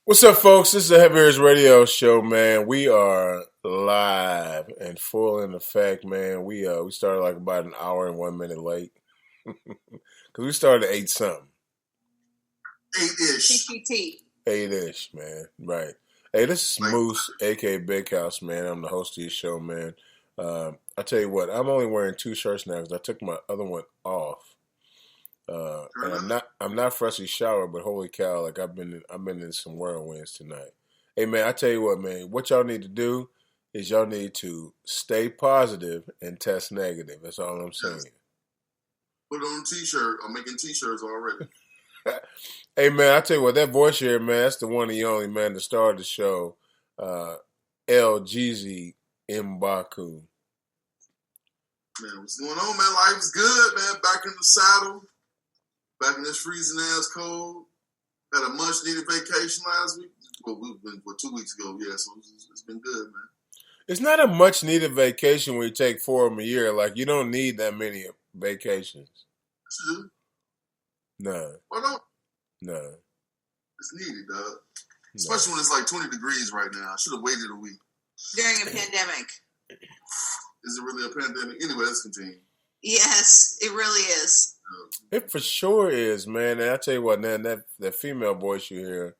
What's up, folks? This is the Heaviest Radio Show, man. We are live and full in effect, man. We started like about an hour and 1 minute late because we started at 8 something, 8-ish. TPT. 8-ish, man. Right. Hey, this is Moose, aka Big House, man. I'm the host of your show, man. I tell you what, I'm only wearing 2 shirts now because I took my other one off. And I'm not freshly showered, but holy cow, like I've been in some whirlwinds tonight. Hey man, I tell you what, man, what y'all need to do is y'all need to stay positive and test negative. That's all I'm saying. Put on a t-shirt. I'm making t-shirts already. Hey man, I tell you what, that voice here, man, that's the one and only, man, the star of the show, LGZ Mbaku. Man, what's going on, man? Life's good, man. Back in the saddle. Back in this freezing ass cold. Had a much needed vacation last week. Well, we've been for 2 weeks ago, yeah. So it's been good, man. It's not a much needed vacation when you take 4 of them a year. Like you don't need that many vacations. Yes, you do. No. Why not? No. It's needed, dog. Especially when it's like 20 degrees right now. I should have waited a week. During a pandemic. Is it really a pandemic? Anyway, let's continue. Yes, it really is. It for sure is, man. And I tell you what, man, that female voice you hear,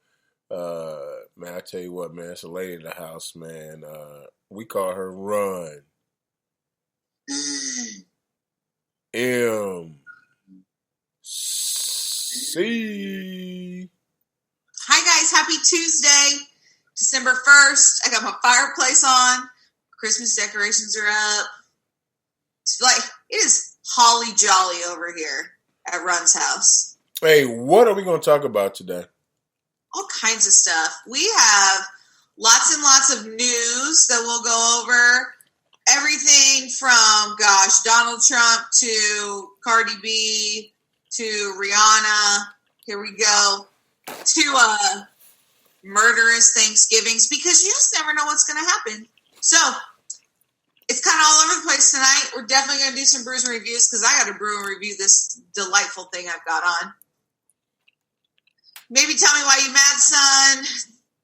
man, I tell you what, man, it's a lady in the house, man. We call her Run. M. C. Hi, guys. Happy Tuesday, December 1st. I got my fireplace on. Christmas decorations are up. It's like, it is holly jolly over here at Run's house. Hey, what are we going to talk about today? All kinds of stuff. We have lots and lots of news that we'll go over. Everything from, Donald Trump to Cardi B to Rihanna. Here we go. To murderous Thanksgivings, because you just never know what's going to happen. So, it's kind of all over the place tonight. We're definitely going to do some brews and reviews because I got to brew and review this delightful thing I've got on. Maybe tell me why you mad, son.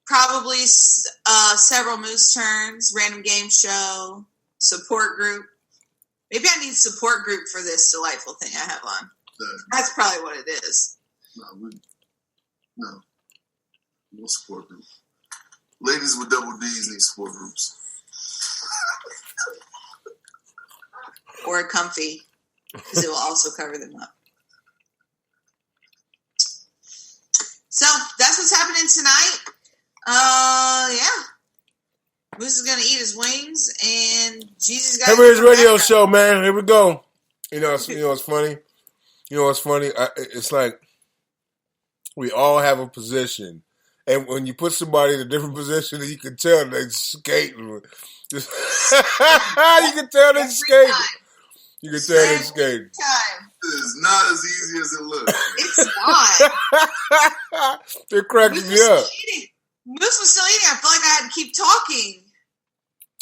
Probably several moose turns, random game show, support group. Maybe I need support group for this delightful thing I have on. That's probably what it is. No support group. Ladies with double D's need support groups. Or a comfy, because it will also cover them up. So that's what's happening tonight. Yeah. Moose is gonna eat his wings, and Jesus got Heaviest Radio Show, man. Here we go. You know, it's funny. You know what's funny? It's like we all have a position, and when you put somebody in a different position, you can tell they're skating. You can tell they're skating. You can tell they're skating. It's not as easy as it looks. It's not. They're cracking me up. Moose was still eating. I feel like I had to keep talking.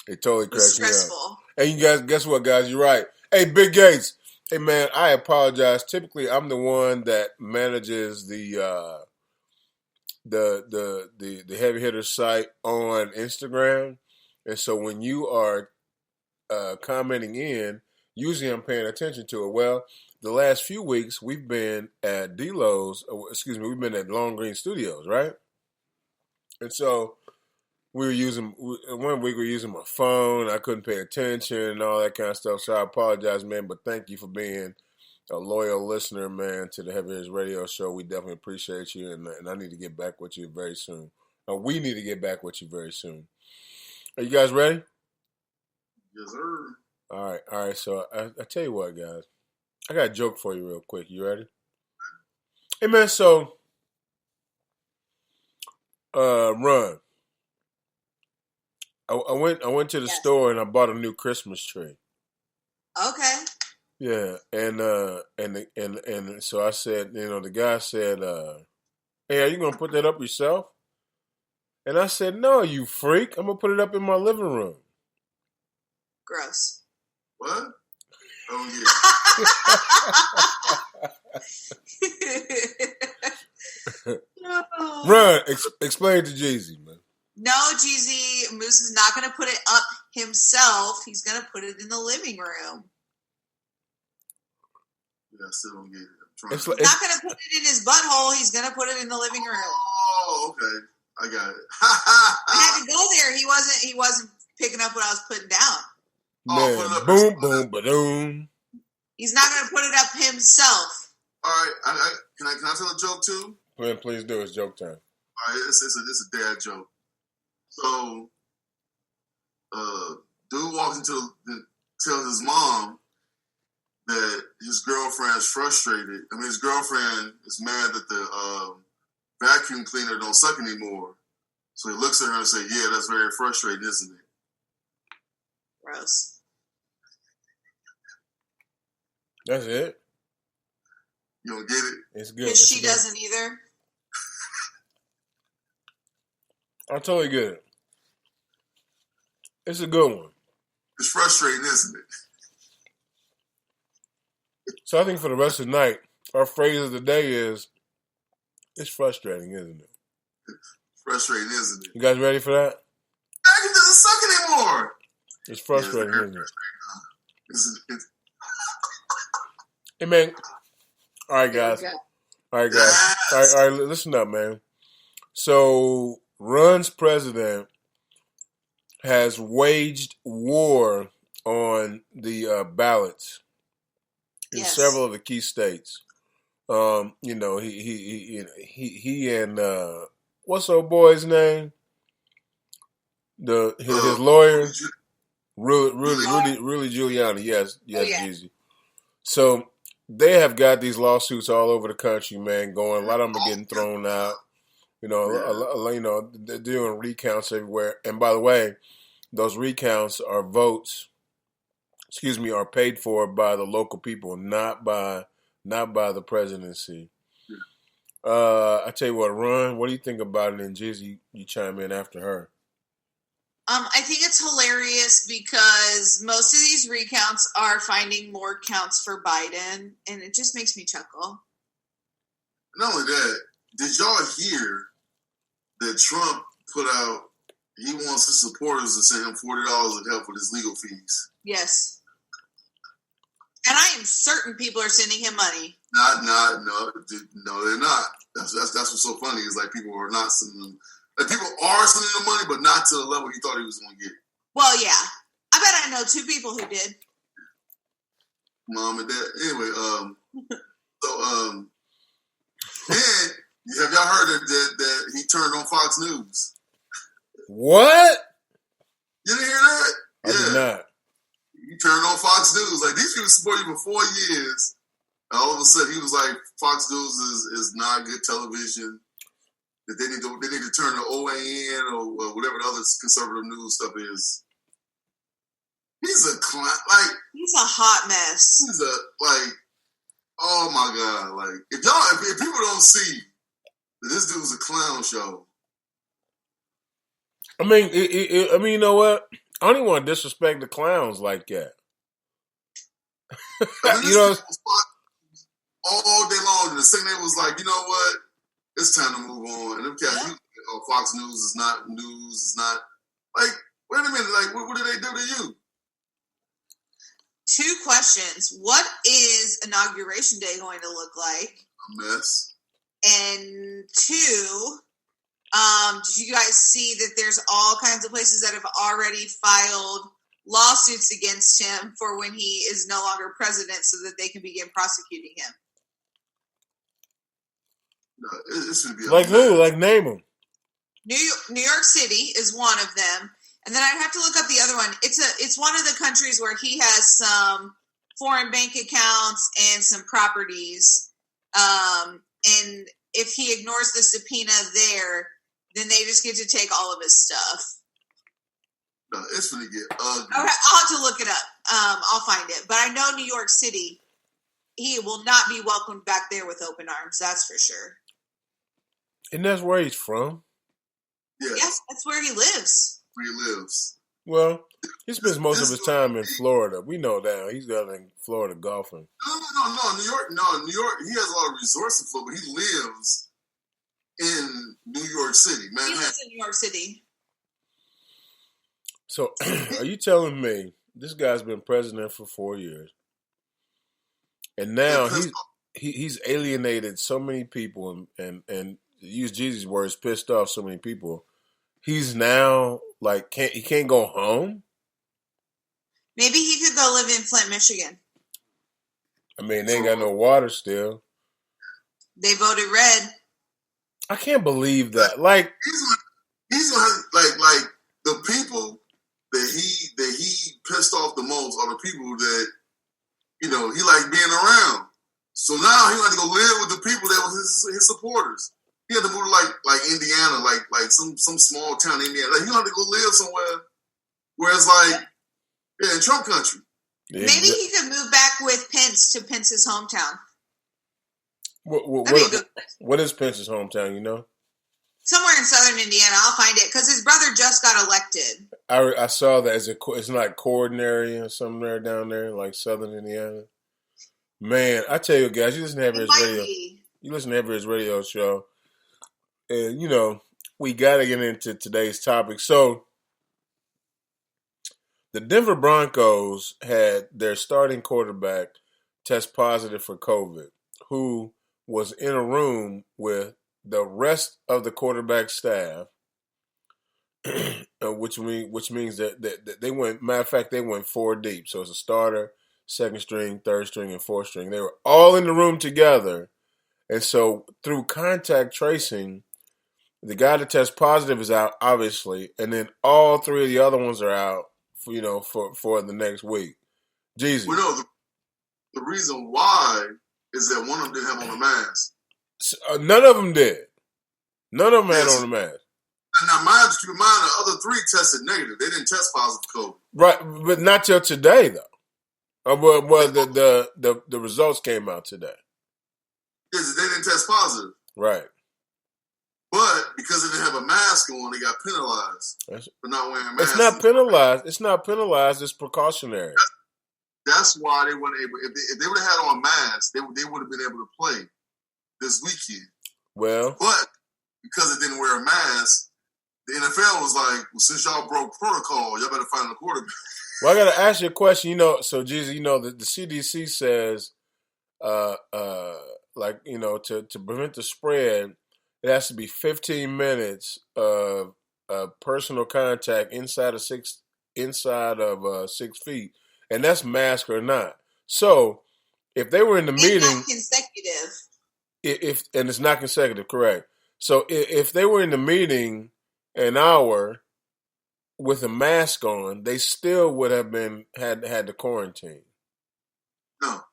It totally cracks me stressful. up. And you guys, guess what, guys? You're right. Hey, Big Gates. Hey, man, I apologize. Typically, I'm the one that manages the heavy hitter site on Instagram, and so when you are commenting in, usually I'm paying attention to it. Well, the last few weeks we've been at D-Lo's. We've been at Long Green Studios, right? And so one week we were using my phone. I couldn't pay attention and all that kind of stuff. So I apologize, man. But thank you for being a loyal listener, man, to the Heaviest Radio Show. We definitely appreciate you, and I need to get back with you very soon. We need to get back with you very soon. Are you guys ready? Yes, sir. All right. So I tell you what, guys. I got a joke for you real quick. You ready? Hey, man, so Run. I went to the store and I bought a new Christmas tree. Okay. Yeah, and so I said, the guy said, "Hey, are you gonna put that up yourself?" And I said, "No, you freak! I'm gonna put it up in my living room." Gross. What? Oh yeah. Run. Explain to Jeezy, man. No, Jeezy, Moose is not going to put it up himself. He's going to put it in the living room. Yeah, I still don't get it. He's not going to put it in his butthole. He's going to put it in the living room. Oh, okay. I got it. I had to go there. He wasn't picking up what I was putting down. Man, boom, boom, ba-doom. He's not going to put it up himself. All right. Can I tell a joke too? Please do. It's joke time. All right. It's a dad joke. So, dude walks tells his mom that his girlfriend is frustrated. I mean, his girlfriend is mad that the vacuum cleaner don't suck anymore. So he looks at her and says, "Yeah, that's very frustrating, isn't it?" Gross. That's it. You don't get it? It's good. Because she doesn't either. I totally get it. It's a good one. It's frustrating, isn't it? So I think for the rest of the night, our phrase of the day is, it's frustrating, isn't it? Frustrating, isn't it? You guys ready for that? Vacuum doesn't suck anymore. It's frustrating, isn't it? Isn't it? Hey, man. All right, guys. All right, listen up, man. So, Run's president has waged war on the ballots in several of the key states. You know, he and what's old boy's name? His lawyer, Rudy Giuliani. Yes, Jeezy. So they have got these lawsuits all over the country, man. Going, a lot of them are getting thrown out. You know, they're doing recounts everywhere. And by the way, those recounts are votes. Are paid for by the local people, not by the presidency. I tell you what, Ron, what do you think about it? And Jeezy, you chime in after her. I think it's hilarious because most of these recounts are finding more counts for Biden, and it just makes me chuckle. Not only that, did y'all hear that Trump put out, he wants his supporters to send him $40 to help with his legal fees? Yes. And I am certain people are sending him money. No, they're not. That's what's so funny is like people are not sending them. Like people are sending them money, but not to the level he thought he was going to get. Well, yeah. I bet I know 2 people who did. Mom and dad. Anyway, and have y'all heard that he turned on Fox News? What? You didn't hear that? I did not. He turned on Fox News. Like, these people support you for 4 years. And all of a sudden, he was like, Fox News is not good television. That they need to turn to OAN or whatever the other conservative news stuff is. He's a clown. Like, he's a hot mess. He's oh my God. Like, if people don't see that this dude's a clown show. I mean, you know what? I don't even want to disrespect the clowns like that. You know, all day long, and the CNN was like, you know what? It's time to move on. And them cats, Fox News is not news. It's not like. Wait a minute. Like, what did they do to you? 2 questions. What is Inauguration Day going to look like? A mess. And 2, did you guys see that there's all kinds of places that have already filed lawsuits against him for when he is no longer president so that they can begin prosecuting him? No, it's going to be like who? Like name them. New York City is one of them. And then I'd have to look up the other one. It's one of the countries where he has some foreign bank accounts and some properties. And if he ignores the subpoena there, then they just get to take all of his stuff. No, it's going to get ugly. I'll have to look it up. I'll find it. But I know New York City, he will not be welcomed back there with open arms. That's for sure. And that's where he's from? Yes, that's where he lives. Where he lives. Well, he spends most of his time in Florida. We know that. He's got in Florida golfing. No. New York, he has a lot of resorts in Florida, but he lives in New York City, He Manhattan. lives in New York City. So, are you telling me this guy's been president for 4 years, and now he's alienated so many people, and to use Jesus' words, pissed off so many people. He's now like he can't go home. Maybe he could go live in Flint, Michigan. I mean, they ain't got no water still. They voted red. I can't believe that. Like he's like the people that he pissed off the most are the people that he liked being around. So now he had to go live with the people that was his supporters. He had to move to like Indiana, like some small town in Indiana. Like, he had to go live somewhere where it's like in Trump country. Yeah. Maybe he could move back with Pence to Pence's hometown. What is Pence's hometown, you know? Somewhere in southern Indiana. I'll find it because his brother just got elected. I saw that. It's like Corden area somewhere down there, like southern Indiana. Man, I tell you guys, you listen to his radio. You listen to his radio show. And, we got to get into today's topic. So, the Denver Broncos had their starting quarterback test positive for COVID, who was in a room with the rest of the quarterback staff, which means that they went. Matter of fact, they went 4 deep. So it's a starter, second string, third string, and fourth string. They were all in the room together, and so through contact tracing, the guy that tests positive is out, obviously, and then all 3 of the other ones are out. For the next week. Jesus. Well, no, the reason why is that one of them didn't have on a mask. None of them did. None of them had on a mask. And now, mind you, the other 3 tested negative. They didn't test positive for COVID. Right, but not till today, though. Well, the results came out today. Yes, they didn't test positive. Right. But because they didn't have a mask on, they got penalized for not wearing a mask. It's not penalized. It's not penalized. It's precautionary. That's why they weren't able. If they would have had on masks, they would have been able to play this weekend. Well, but because it didn't wear a mask, the NFL was like, "Well, since y'all broke protocol, y'all better find a quarterback." Well, I got to ask you a question. So Jesus, the CDC says, to prevent the spread, it has to be 15 minutes of personal contact inside of 6 feet, and that's mask or not. So, if they were in the meeting, not consecutive. And it's not consecutive, correct? So, if they were in the meeting an hour with a mask on, they still would have had to quarantine. No.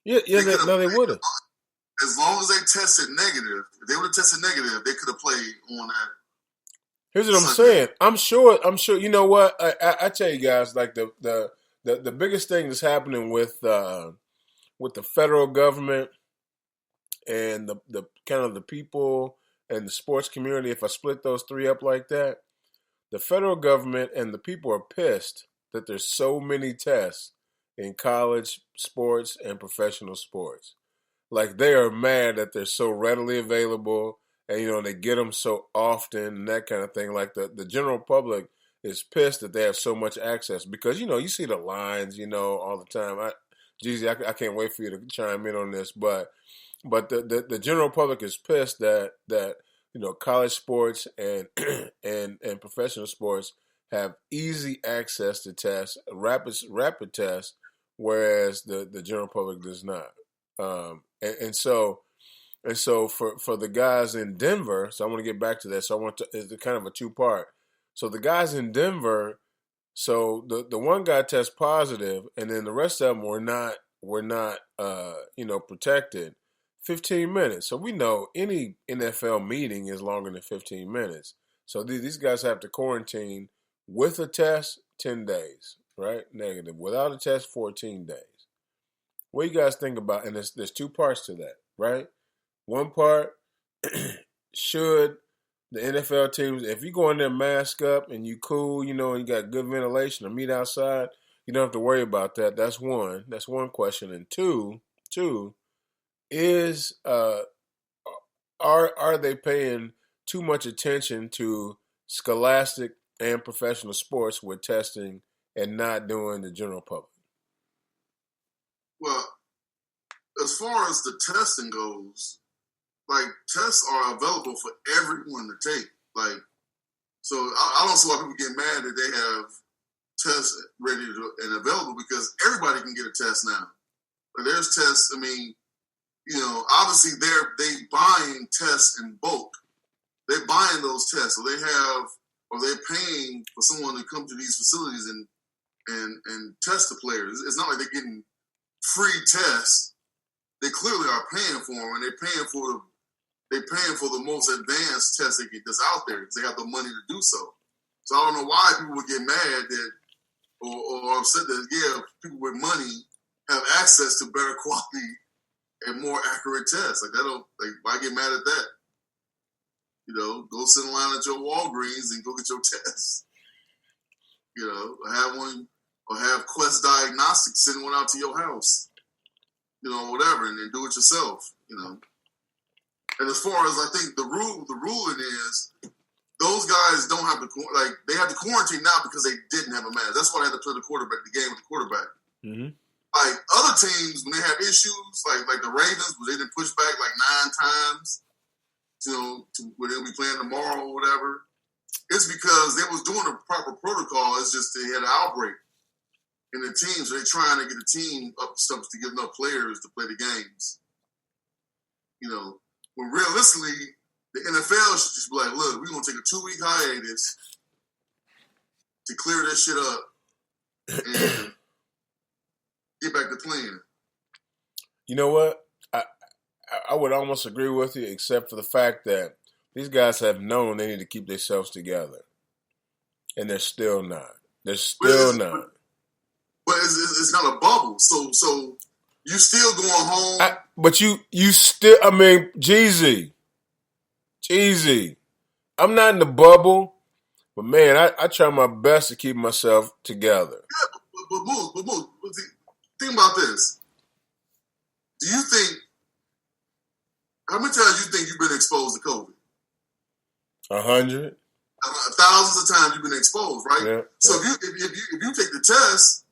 Yeah, they would have. As long as they tested negative, if they would have tested negative, they could have played on that. Here's what I'm saying. I'm sure. You know what? I tell you guys, like the biggest thing that's happening with the federal government and the kind of the people and the sports community. If I split those 3 up like that, the federal government and the people are pissed that there's so many tests in college sports and professional sports. Like, they are mad that they're so readily available and, they get them so often and that kind of thing. Like, the general public is pissed that they have so much access because, you see the lines, all the time. I can't wait for you to chime in on this, but the general public is pissed that college sports and and professional sports have easy access to tests, rapid tests, whereas the general public does not. And so for the guys in Denver, so I want to get back to that. So it's kind of a 2-part. So the guys in Denver, so the one guy tests positive, and then the rest of them were not protected. 15 minutes. So we know any NFL meeting is longer than 15 minutes. So these guys have to quarantine with a test 10 days, right? Negative. Without a test, 14 days. What do you guys think about? And there's 2 parts to that, right? One part, should the NFL teams, if you go in there mask up and you cool, and you got good ventilation or meet outside, you don't have to worry about that. That's one. That's one question. And two is are they paying too much attention to scholastic and professional sports with testing and not doing the general public? Well, as far as the testing goes, like tests are available for everyone to take. Like, so I don't see why people get mad that they have tests ready and available because everybody can get a test now. But there's tests. I mean, obviously they buying tests in bulk. They're buying those tests, so they're paying for someone to come to these facilities and test the players. It's not like they're getting free tests. They clearly are paying for them, and they're paying for the most advanced test that's out there because they have the money to do so. So I don't know why people would get mad that or upset that people with money have access to better quality and more accurate tests. Why get mad at that? Go sit in line at your Walgreens and go get your tests. Have one or have Quest Diagnostics send one out to your house. Whatever, and then do it yourself. And as far as I think the ruling is, those guys don't have to they have to quarantine now because they didn't have a mask. That's why they had to play the game with the quarterback. Mm-hmm. Like other teams, when they have issues, like the Ravens, where they didn't push back like 9 times, where they'll be playing tomorrow or whatever, it's because they was doing the proper protocol. It's just they had an outbreak in the team, so they're trying to get the team up stuff to get enough players to play the games. When realistically, the NFL should just be like, look, we're going to take a 2-week hiatus to clear this shit up and get back to playing. You know what? I would almost agree with you, except for the fact that these guys have known they need to keep themselves together. And they're still not. They're still not. But it's not a bubble. So you still going home. But you still, Jeezy. I'm not in the bubble, but man, I try my best to keep myself together. Yeah, but think about this. Do you think, how many times you think you've been exposed to COVID? 100. Thousands of times you've been exposed, right? Yeah, so if you take the test,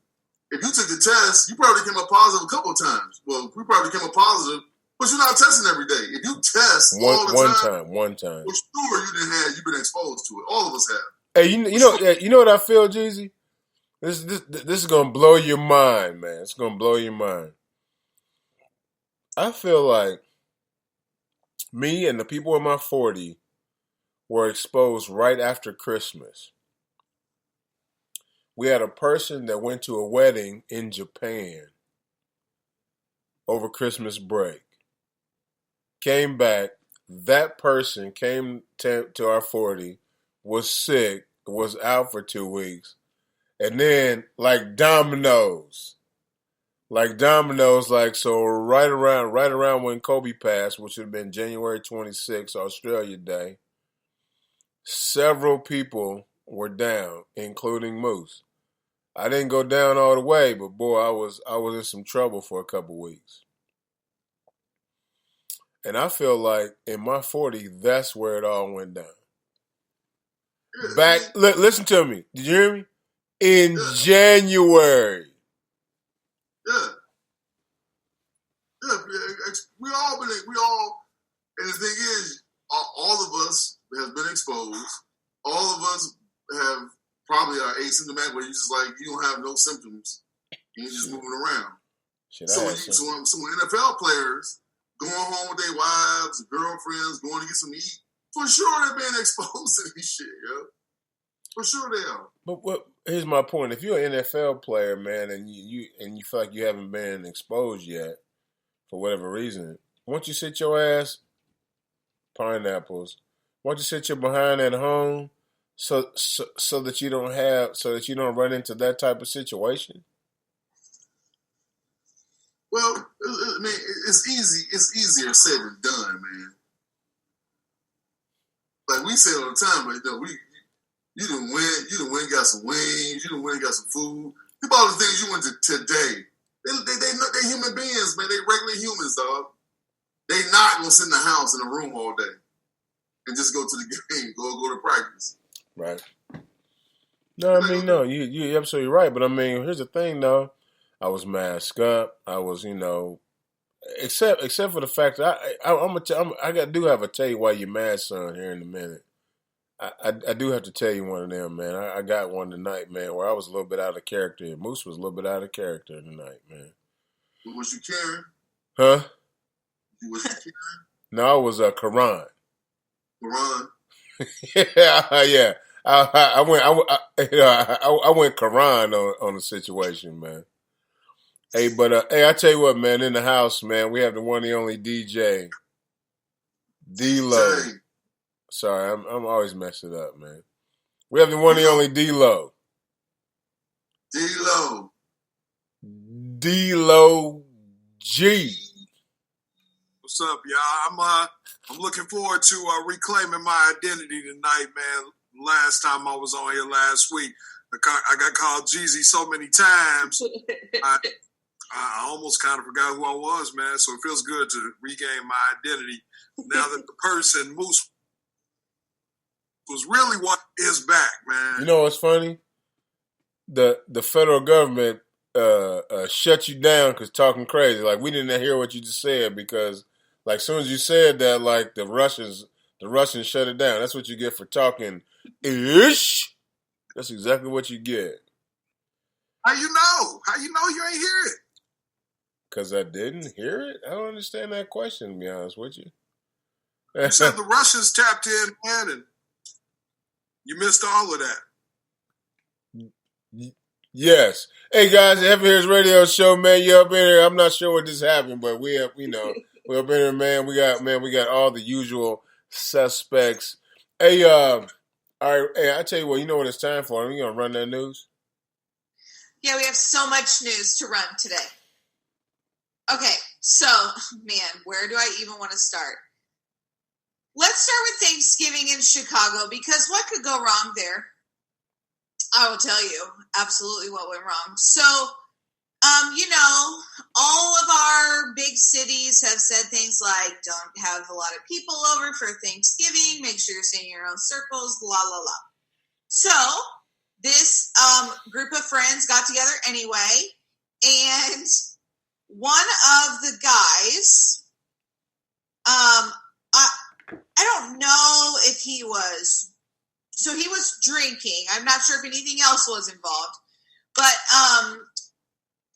you probably came up positive a couple of times. Well, we probably came up positive, but you're not testing every day. If you test all the time, one time, for sure you've been exposed to it. All of us have. Hey, you know what I feel, Jeezy? This is gonna blow your mind, man. It's gonna blow your mind. I feel like me and the people in my 40 were exposed right after Christmas. We had a person that went to a wedding in Japan over Christmas break. Came back. That person came to our 40, was sick, was out for 2 weeks. And then, like dominoes, so right around when Kobe passed, which would have been January 26th, Australia Day, several people were down, including Moose. I didn't go down all the way, but boy, I was in some trouble for a couple weeks. And I feel like in my 40, that's where it all went down. Listen to me. Did you hear me? In January. Yeah. We all, and the thing is, all of us have been exposed. All of us have probably are asymptomatic, where you just like, you don't have no symptoms. You're just moving around. So when NFL players going home with their wives, girlfriends, going to get some eat, for sure they're being exposed to this shit, yo. For sure they are. But here's my point. If you're an NFL player, man, and you feel like you haven't been exposed yet, for whatever reason, won't you sit your ass, pineapples, won't you sit your behind at home so that you don't run into that type of situation? Well, I mean, it's easy. It's easier said than done, man. Like we say all the time, but you done went, got some wings, you done went, got some food. Think about the things you went to today. They human beings, man. They regular humans, dog. They not gonna sit in the house in a room all day and just go to the game, go to practice. Right. No, I mean, no, you're absolutely right. But I mean, here's the thing, though. I was masked up. I was, except for the fact that I do have to tell you why you're mad, son, here in a minute. I do have to tell you one of them, man. I got one tonight, man, where I was a little bit out of character. Moose was a little bit out of character tonight, man. What was you carrying? Huh? Was you carrying? No, it was Quran. Quran? Yeah. I went Quran on the situation, man. Hey, but I tell you what, man, in the house, man, we have the one and only DJ D-Lo. Sorry, I'm always messing it up, man. We have the one and only D-Lo. D-Lo. D-Lo G. What's up, y'all? I'm looking forward to reclaiming my identity tonight, man. Last time I was on here last week, I got called Jeezy so many times. I almost kind of forgot who I was, man. So it feels good to regain my identity now that the person Moose was really what is back, man. You know what's funny? The federal government shut you down because talking crazy. Like, we didn't hear what you just said because, like, as soon as you said that, like, the Russians shut it down. That's what you get for talking ish. That's exactly what you get. How you know? How you know you ain't hear it? Because I didn't hear it? I don't understand that question, to be honest with you. You said the Russians tapped in, man, and you missed all of that. Yes. Hey, guys, the Heavy Hitters Radio Show, man. You up in here. I'm not sure what just happened, but we have, we're up in here, man. We got all the usual suspects. Hey, all right. Hey, I tell you what, you know what it's time for? We're going to run that news. Yeah, we have so much news to run today. Okay, so, man, where do I even want to start? Let's start with Thanksgiving in Chicago, because what could go wrong there? I will tell you absolutely what went wrong. So, all of our big cities have said things like, don't have a lot of people over for Thanksgiving, make sure you're staying in your own circles, la, la, la. So, this group of friends got together anyway, and one of the guys, I don't know if he was drinking. I'm not sure if anything else was involved, but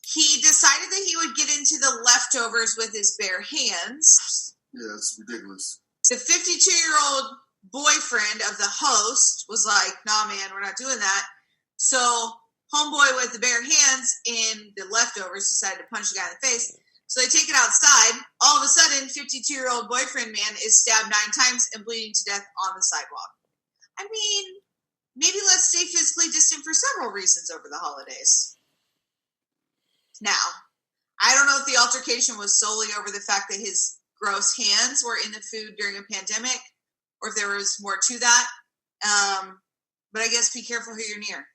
he decided that he would get into the leftovers with his bare hands. Yeah, it's ridiculous. The 52-year-old boyfriend of the host was like, nah, man, we're not doing that. So homeboy with the bare hands in the leftovers decided to punch the guy in the face. So they take it outside. All of a sudden, 52-year-old boyfriend man is stabbed 9 times and bleeding to death on the sidewalk. I mean, maybe let's stay physically distant for several reasons over the holidays. Now, I don't know if the altercation was solely over the fact that his gross hands were in the food during a pandemic, or if there was more to that. But I guess be careful who you're near.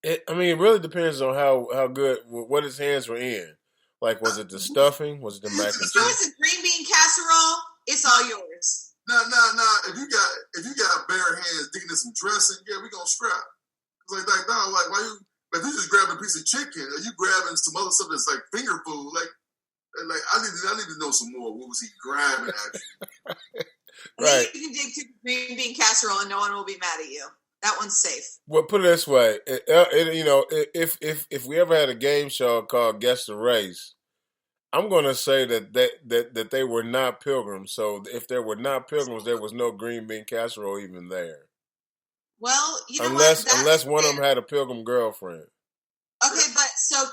It really depends on how good, what his hands were in. Like, was it the stuffing? Was it the mac and cheese? If it was a green bean casserole, it's all yours. No. If you got bare hands digging in some dressing, yeah, we gonna scrap. It's like no, like why you? If you just grabbing a piece of chicken, or you grabbing some other stuff that's like finger food, like I need to know some more. What was he grabbing? Actually, right. You can dig through green bean casserole, and no one will be mad at you. That one's safe. Well, put it this way, if we ever had a game show called Guess the Race, I'm going to say that they were not pilgrims. So if there were not pilgrims, there was no green bean casserole even there. Well, you know unless one of them had a pilgrim girlfriend. Okay, but so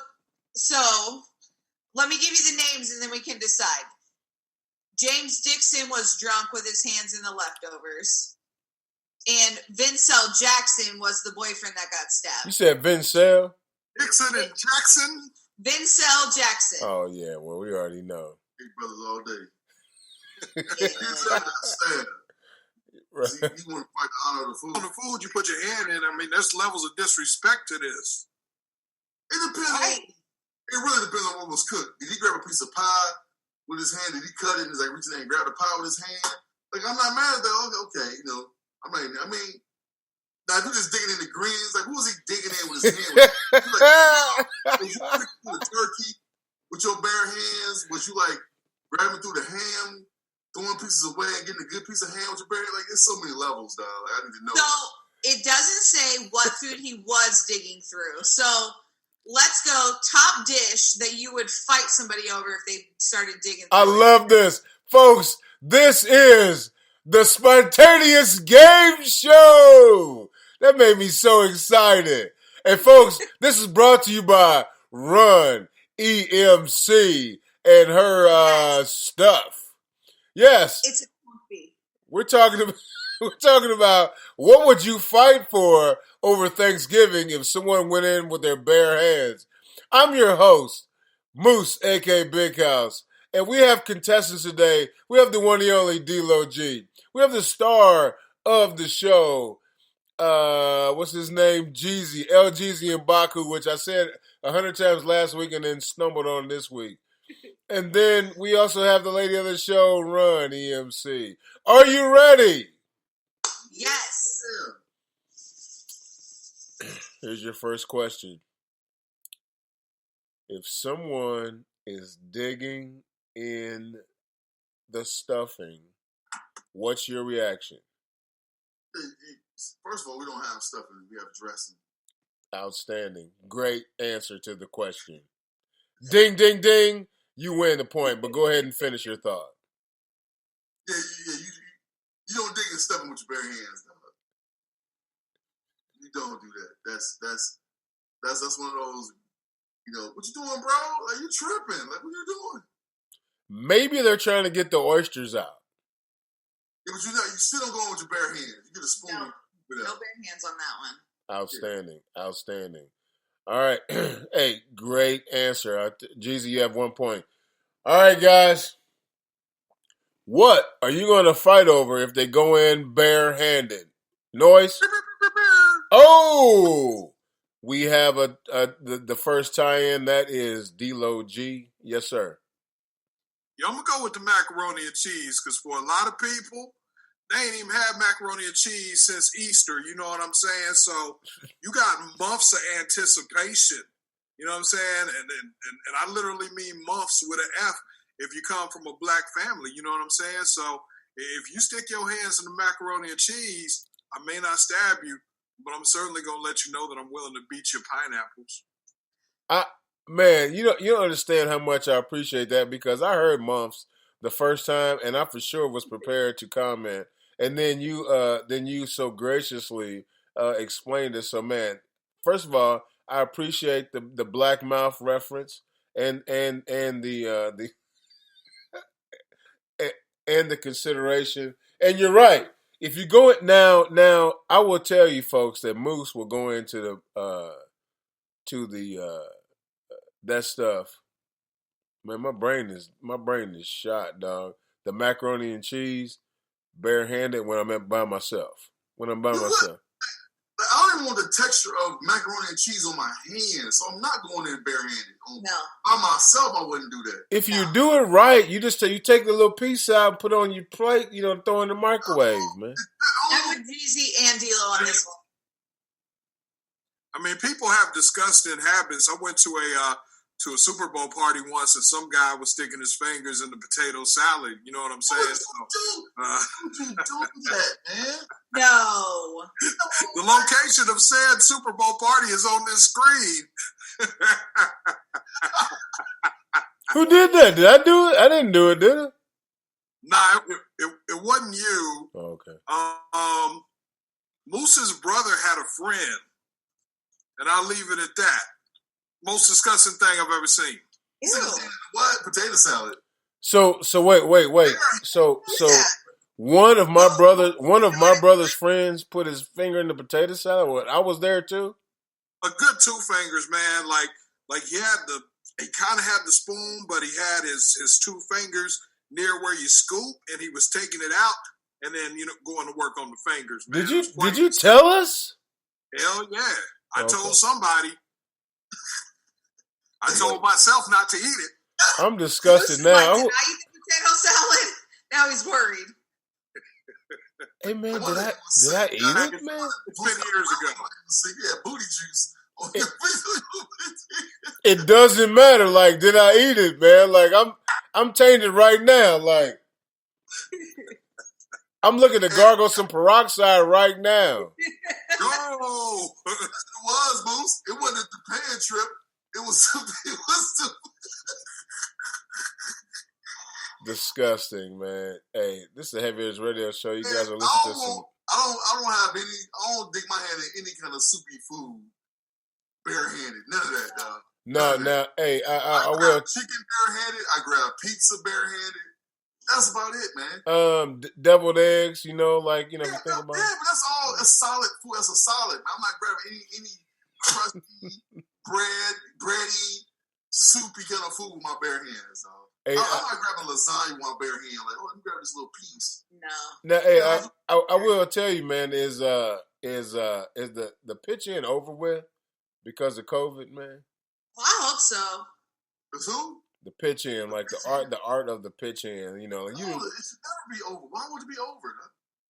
let me give you the names and then we can decide. James Dixon was drunk with his hands in the leftovers. And Vincel Jackson was the boyfriend that got stabbed. You said Vincel? Dixon and Jackson? Vincel Jackson. Oh, yeah. Well, we already know. Big brothers all day. Yeah. Right. You want to fight the honor of the food. On the food you put your hand in, I mean, there's levels of disrespect to this. It depends. It really depends on what was cooked. Did he grab a piece of pie with his hand. Did he cut it? And he's like reaching in and grab the pot with his hand. Like, I'm not mad at that. Okay, you know, I'm not. I mean, now if you're just digging in the greens, like, who was he digging in with his hand? Was you picking the turkey with your bare hands? Was you like grabbing through the ham, throwing pieces away, and getting a good piece of ham with your bare hand? Like, there's so many levels, dog. Like, I need to know. So it doesn't say what food he was digging through. So let's go top dish that you would fight somebody over if they started digging through. I love this. Folks, this is the Spontaneous Game Show. That made me so excited. And folks, this is brought to you by Run EMC and her stuff. Yes. It's a coffee. We're talking about what would you fight for over Thanksgiving if someone went in with their bare hands. I'm your host, Moose, aka Big House, and we have contestants today. We have the one and only D-Lo G. We have the star of the show, what's his name? Jeezy, L Jeezy and Baku, which I said 100 times last week and then stumbled on this week. And then we also have the lady of the show, Run EMC. Are you ready? Yes. Here's your first question. If someone is digging in the stuffing, what's your reaction? First of all, we don't have stuffing. We have dressing. Outstanding. Great answer to the question. Ding, ding, ding. You win the point, but go ahead and finish your thought. Yeah. You don't dig in stuffing with your bare hands, though. You don't do that. That's one of those. You know, what you doing, bro? Like, you tripping? Like, what you doing? Maybe they're trying to get the oysters out. Yeah, but you still don't go in with your bare hands. You get a spoon. No bare hands on that one. Outstanding. Yeah. Outstanding. All right. Hey, great answer. Jeezy, you have 1 point. All right, guys. What are you going to fight over if they go in barehanded? Noise? Oh! We have the first tie-in. That is D-Lo G. Yes, sir. Yeah, I'm going to go with the macaroni and cheese because for a lot of people, they ain't even had macaroni and cheese since Easter. You know what I'm saying? So you got months of anticipation. You know what I'm saying? And I literally mean months with an F if you come from a black family. You know what I'm saying? So if you stick your hands in the macaroni and cheese, I may not stab you, but I'm certainly going to let you know that I'm willing to beat your pineapples. Man, you don't understand how much I appreciate that because I heard months the first time, and I for sure was prepared to comment. And then you so graciously explained it. So, man, first of all, I appreciate the black mouth reference and the and the consideration. And you're right. If you go it now, I will tell you folks that Moose will go into that stuff. Man, my brain is shot, dog. The macaroni and cheese, barehanded when I'm by myself. When I'm by myself. I don't even want the texture of macaroni and cheese on my hands, so I'm not going in barehanded. By myself, I wouldn't do that. If you do it right, you take the little piece out and put it on your plate, throw in the microwave, man. I'm with Jeezy and D-Lo on this one. I mean, people have disgusting habits. I went to a Super Bowl party once, and some guy was sticking his fingers in the potato salad. You know what I'm saying? Don't do that, man. No. The location of said Super Bowl party is on this screen. Who did that? Did I do it? I didn't do it, did I? Nah, it wasn't you. Oh, okay. Moose's brother had a friend, and I'll leave it at that. Most disgusting thing I've ever seen. Ew. What? Potato salad. So wait. So one of my brother's friends put his finger in the potato salad. What? I was there too. A good 2 fingers, man. Like he kind of had the spoon, but he had his 2 fingers near where you scoop, and he was taking it out and then going to work on the fingers. Man. Did you tell us? Hell yeah! I told somebody. I told myself not to eat it. I'm disgusted Bruce, like, now. did I eat the potato salad? Now he's worried. Hey man, did I eat it, man? It's been years ago. Yeah, booty juice. It doesn't matter. Like, did I eat it, man? Like, I'm tainted right now. Like, I'm looking to gargle some peroxide right now. No, it was, Moose. It wasn't the Japan trip. It was the Disgusting, man. Hey, this is the Heaviest Radio Show. You guys are listening to some. I don't dig my hand in any kind of soupy food barehanded. None of that, dog. No, now, hey, I grab will. chicken barehanded. I grab pizza barehanded. That's about it, man. Deviled eggs. You know, like if you think about. Yeah, but that's all a solid food. That's a solid. I'm not grabbing any crusty bready, soupy kind of food with my bare hands, dog. Hey, I'm not grabbing lasagna with my bare hand. Like, let me grab this little piece. No. Now, hey, I will tell you, man, is the pitch in over with because of COVID, man? Well, I hope so. With who? The pitch in, like the art of the pitch in. You know, it should never be over. Why would it be over?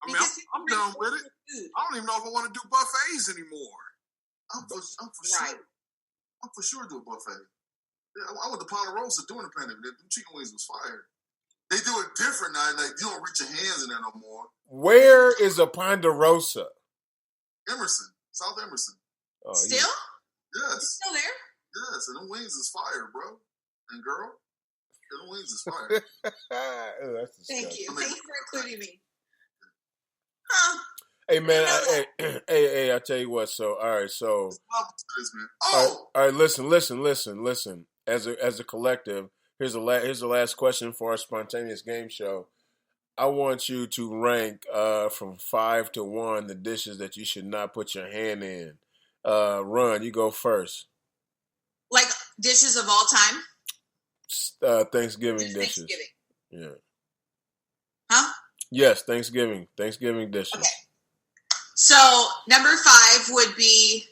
I mean, I'm done with it. I don't even know if I want to do buffets anymore. I'm for sure do a buffet. I went to Ponderosa during the pandemic. The chicken wings was fire. They do it different now. Like, you don't reach your hands in there no more. Where is a Ponderosa? Emerson, South Emerson. Oh, still? Yes. It's still there? Yes, and them wings is fire, bro. And girl, them wings is fire. Oh, that's disgusting. Thank you. Thank you for including me. Huh? Hey man, hey, I tell you what. So, all right, so, all right, listen. As a collective, here's the last question for our spontaneous game show. I want you to rank from 5 to 1 the dishes that you should not put your hand in. Ron, you go first. Like dishes of all time? Thanksgiving dishes. Thanksgiving. Yeah. Huh? Yes, Thanksgiving dishes. Okay. So number 5 would be,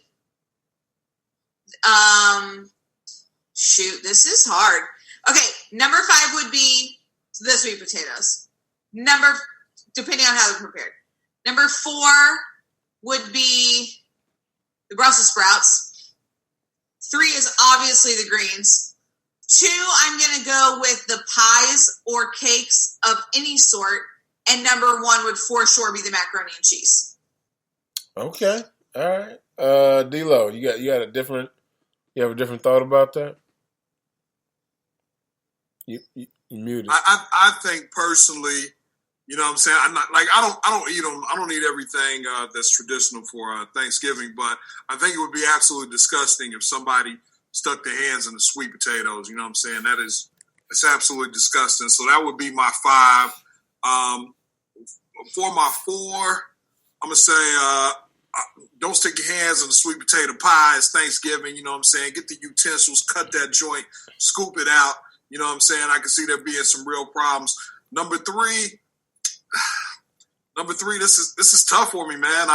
shoot, this is hard. Okay, number 5 would be the sweet potatoes. Depending on how they're prepared. Number 4 would be the Brussels sprouts. 3 is obviously the greens. 2, I'm going to go with the pies or cakes of any sort. And number 1 would for sure be the macaroni and cheese. Okay. All right. D-Lo, you have a different thought about that? You muted. I think personally, you know what I'm saying? I'm not like I don't eat them. I don't eat everything that's traditional for Thanksgiving, but I think it would be absolutely disgusting if somebody stuck their hands in the sweet potatoes. You know what I'm saying? It's absolutely disgusting. So that would be my 5. For my 4, I'm gonna say don't stick your hands in the sweet potato pie. It's Thanksgiving. You know what I'm saying? Get the utensils, cut that joint, scoop it out. You know what I'm saying? I can see there being some real problems. Number 3, this is tough for me, man.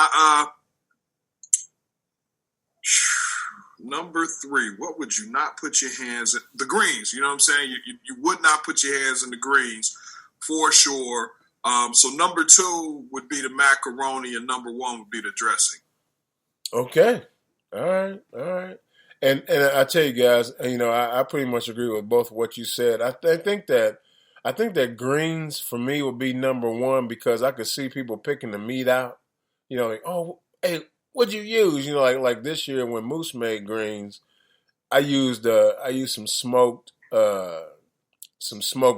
Number 3, what would you not put your hands in? The greens, you know what I'm saying? You would not put your hands in the greens for sure. So number 2 would be the macaroni and number 1 would be the dressing. Okay. All right. And I tell you guys, you know, I pretty much agree with both what you said. I think that greens for me would be number 1 because I could see people picking the meat out. You know, like, oh, hey, what'd you use? You know, like this year when Moose made greens, I used some smoked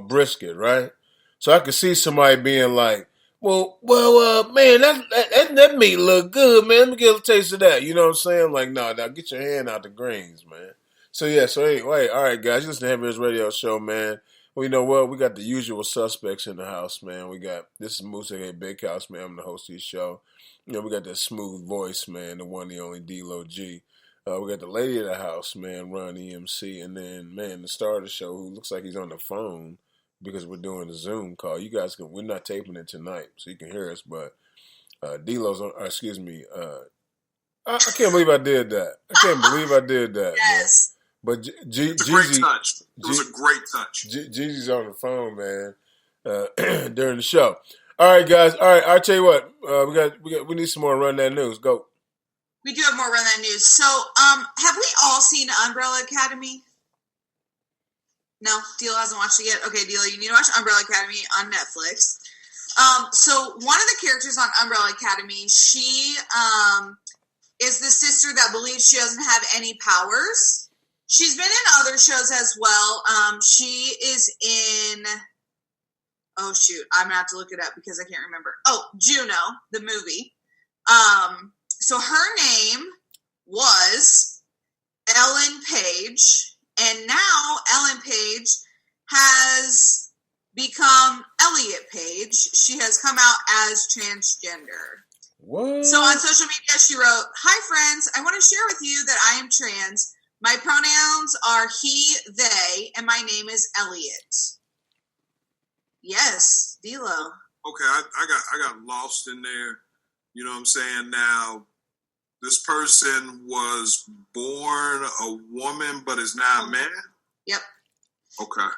brisket, right? So I could see somebody being like, well, man, that meat look good, man. Let me get a taste of that. You know what I'm saying? Like, no, get your hand out the greens, man. So anyway, all right, guys, you listen to Heaviest Radio Show, man. Well, you know what? We got the usual suspects in the house, man. This is Moose aka Big House, man. I'm the host of the show. You know, we got that smooth voice, man, the one, the only D-Lo G. We got the lady of the house, man, Ron EMC, and then, man, the star of the show who looks like he's on the phone because we're doing a Zoom call. You guys we're not taping it tonight, so you can hear us, but D-Lo's on, excuse me, I can't believe I did that. Yes. But It's a great touch. It was a great touch. Jeezy's on the phone, man, during the show. All right, guys. All right, I'll tell you what. We need some more Run That News. Go. We do have more Run That News. So, have we all seen Umbrella Academy? No, Deal hasn't watched it yet. Okay, Deal, you need to watch Umbrella Academy on Netflix. So one of the characters on Umbrella Academy, she is the sister that believes she doesn't have any powers. She's been in other shows as well. She is in, oh shoot, I'm going to have to look it up because I can't remember. Oh, Juno, the movie. So her name was Ellen Page, and now Ellen Page has become Elliot Page. She has come out as transgender. What? So on social media, she wrote, "Hi friends, I want to share with you that I am trans. My pronouns are he, they, and my name is Elliot." Yes, D'Lo. Okay, I got lost in there. You know what I'm saying? Now, this person was born a woman, but is now a man? Yep. Okay.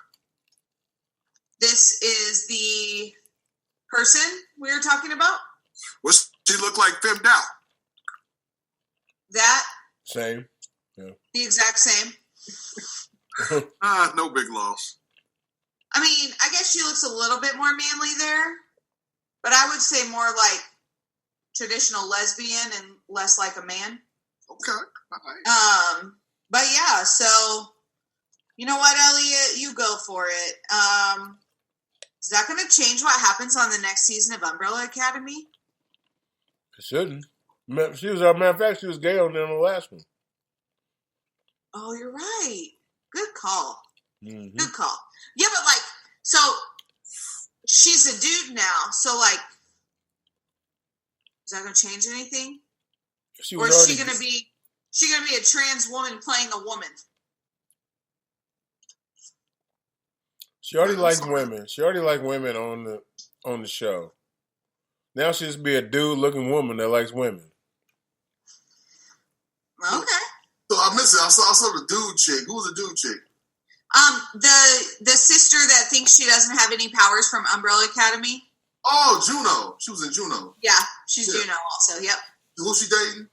This is the person we were talking about. What's she look like femmed out? That. Same. Yeah. The exact same. No big loss. I mean, I guess she looks a little bit more manly there, but I would say more like traditional lesbian and less like a man. Okay. All right. But yeah, so you know what, Elliot? You go for it. Is that going to change what happens on the next season of Umbrella Academy? It shouldn't. She was, as a matter of fact, she was gay on the last one. Oh, you're right. Good call. Mm-hmm. Good call. Yeah, but like, so she's a dude now. So like, is that going to change anything? Or is she going to be? She going to be a trans woman playing a woman? She already liked women. She already liked women on the show. Now she'll just be a dude-looking woman that likes women. Okay. So I missed it. I saw the dude chick. Who was the dude chick? The sister that thinks she doesn't have any powers from Umbrella Academy. Oh, Juno. She was in Juno. Yeah, she's Juno also. Yep. Who's she dating?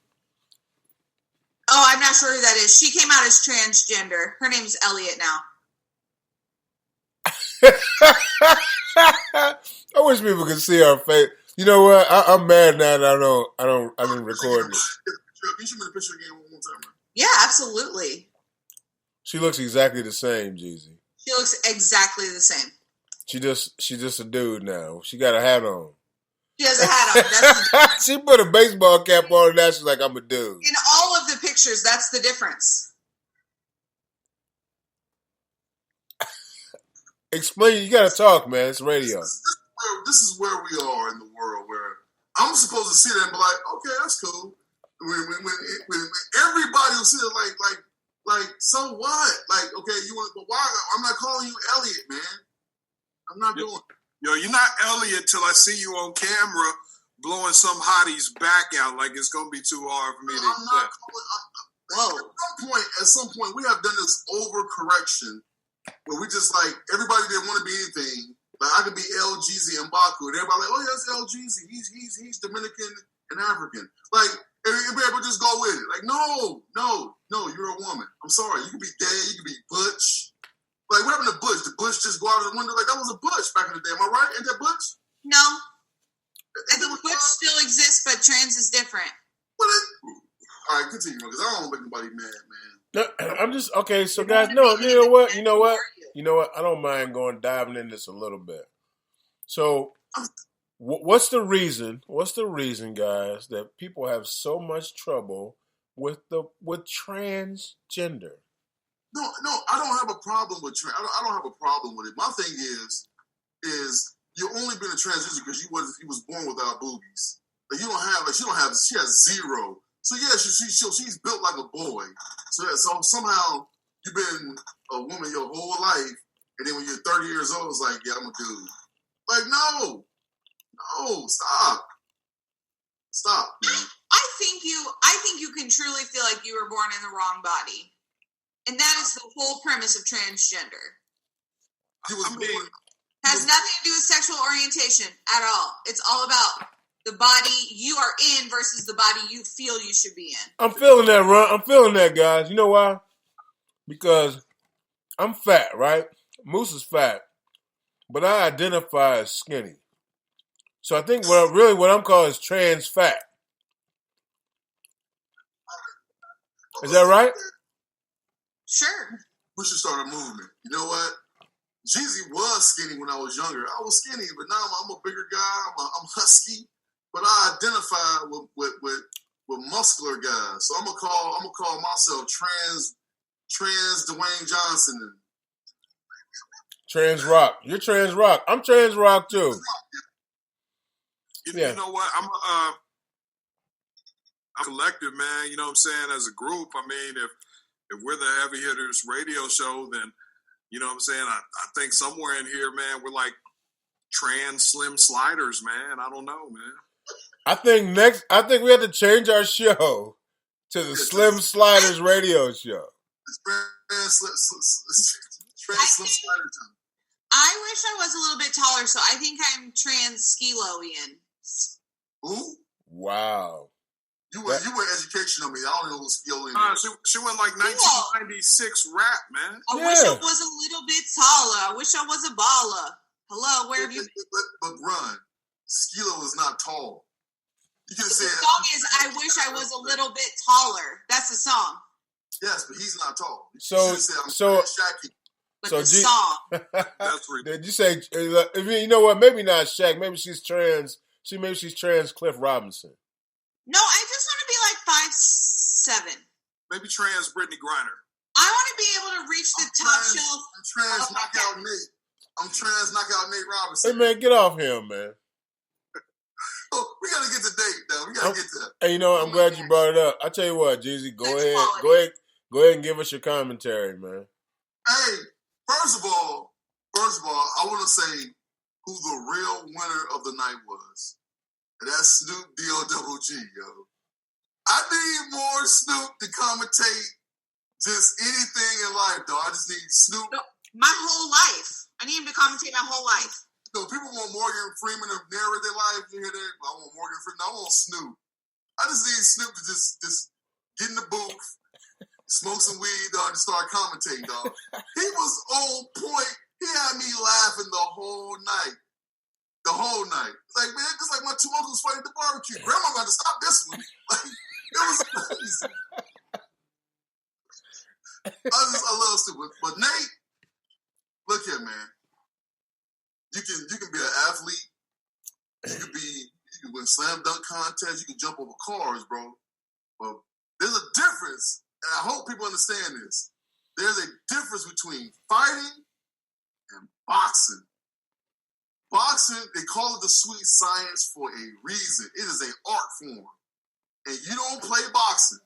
Oh, I'm not sure who that is. She came out as transgender. Her name's Elliot now. I wish people could see our face. You know what? I'm mad now that I didn't record it. You should make the picture again one more time. Yeah, absolutely. She looks exactly the same, Jeezy. She looks exactly the same. She's just a dude now. She got a hat on. She has a hat on. She put a baseball cap on and now she's like, I'm a dude. In all of the pictures, that's the difference. Explain. You gotta talk, man. It's radio. This is where we are in the world where I'm supposed to sit there and be like, okay, that's cool. When everybody will sit there like, so what? Like, okay, you want? But why? I'm not calling you Elliot, man. I'm not doing. Yo, you're not Elliot till I see you on camera blowing some hottie's back out. Like it's gonna be too hard for me to. I'm not calling. At some point, we have done this overcorrection where we just like everybody didn't want to be anything. Like I could be LGZ and Baku, and everybody like, oh yeah, it's LGZ. He's Dominican and African. Like everybody just go with it. Like no, you're a woman. I'm sorry. You could be gay. You could be butch. Like what happened to Bush? Did Bush just go out of the window? Like that was a Bush back in the day. Am I right? Ain't that Bush? No. I think Butch still exists, but trans is different. All right, continue, because I don't want to make nobody mad, man. No, I'm just okay. So, guys, no, you know what? You know what? I don't mind diving in this a little bit. So, what's the reason? What's the reason, guys, that people have so much trouble with transgender? No, I don't have a problem with trans. I don't have a problem with it. My thing is you only been a transition because he was born without boobies. Like you don't have. Like she has zero. So yeah, she's built like a boy. So somehow you've been a woman your whole life, and then when you're 30 years old, it's like, yeah, I'm a dude. Like no, stop, man. I think you can truly feel like you were born in the wrong body. And that is the whole premise of transgender. Has nothing to do with sexual orientation at all. It's all about the body you are in versus the body you feel you should be in. I'm feeling that, Ron. I'm feeling that, guys. You know why? Because I'm fat, right? Moose is fat, but I identify as skinny. So I think what I'm calling is trans fat. Is that right? Sure. We should start a movement. You know what? Jeezy was skinny when I was younger. I was skinny, but now I'm a bigger guy. I'm husky, but I identify with muscular guys. So I'm gonna call myself trans Dwayne Johnson. Trans rock. You're trans rock. I'm trans rock too. You know what? I'm a collective, man. You know what I'm saying? As a group, I mean, if we're the Heavy Hitters radio show, then you know what I'm saying? I think somewhere in here, man, we're like trans slim sliders, man. I don't know, man. I think we have to change our show to the Slim Sliders radio show. Trans slim sliders. I wish I was a little bit taller, so I think I'm trans Skilo-ian. Who? Wow. You were education on me. I don't know who Skilo is. She went like 1996 rap, man. I wish I was a little bit taller. I wish I was a baller. Hello, where have you been? But Run, Skilo is not tall. You can say the song is I wish I was a little bit taller. That's the song. Yes, but he's not tall. So Shaqy. But the song. That's ridiculous. Did you say? You know what? Maybe not Shaq. Maybe she's trans. Maybe she's trans Cliff Robinson. No, I just want to be like 5'7". Maybe trans Brittany Griner. I want to be able to reach the top shelf. I'm trans knockout Nate. I'm trans knockout Nate Robinson. Hey man, get off him, man. Oh, we gotta get to date, though. We gotta get to that. Hey, you know, I'm glad you brought it up. I tell you what, Jeezy, go ahead and give us your commentary, man. Hey, first of all, I want to say who the real winner of the night was. And that's Snoop D-O-double-G, yo. I need more Snoop to commentate just anything in life, though. I just need Snoop. No, my whole life. I need him to commentate my whole life. No, people want Morgan Freeman to narrate their life. You hear that? I want Morgan Freeman. I want Snoop. I just need Snoop to just get in the booth, smoke some weed, dog, and start commentating, dog. He was on point. He had me laughing the whole night. Like, man, just like my two uncles fighting at the barbecue. Grandma got to stop this one. Like, it was crazy. I love Snoop. But Nate, look here, man. You can be an athlete. You can win slam dunk contests. You can jump over cars, bro. But there's a difference, and I hope people understand this. There's a difference between fighting and boxing. Boxing, they call it the sweet science for a reason. It is an art form. And you don't play boxing.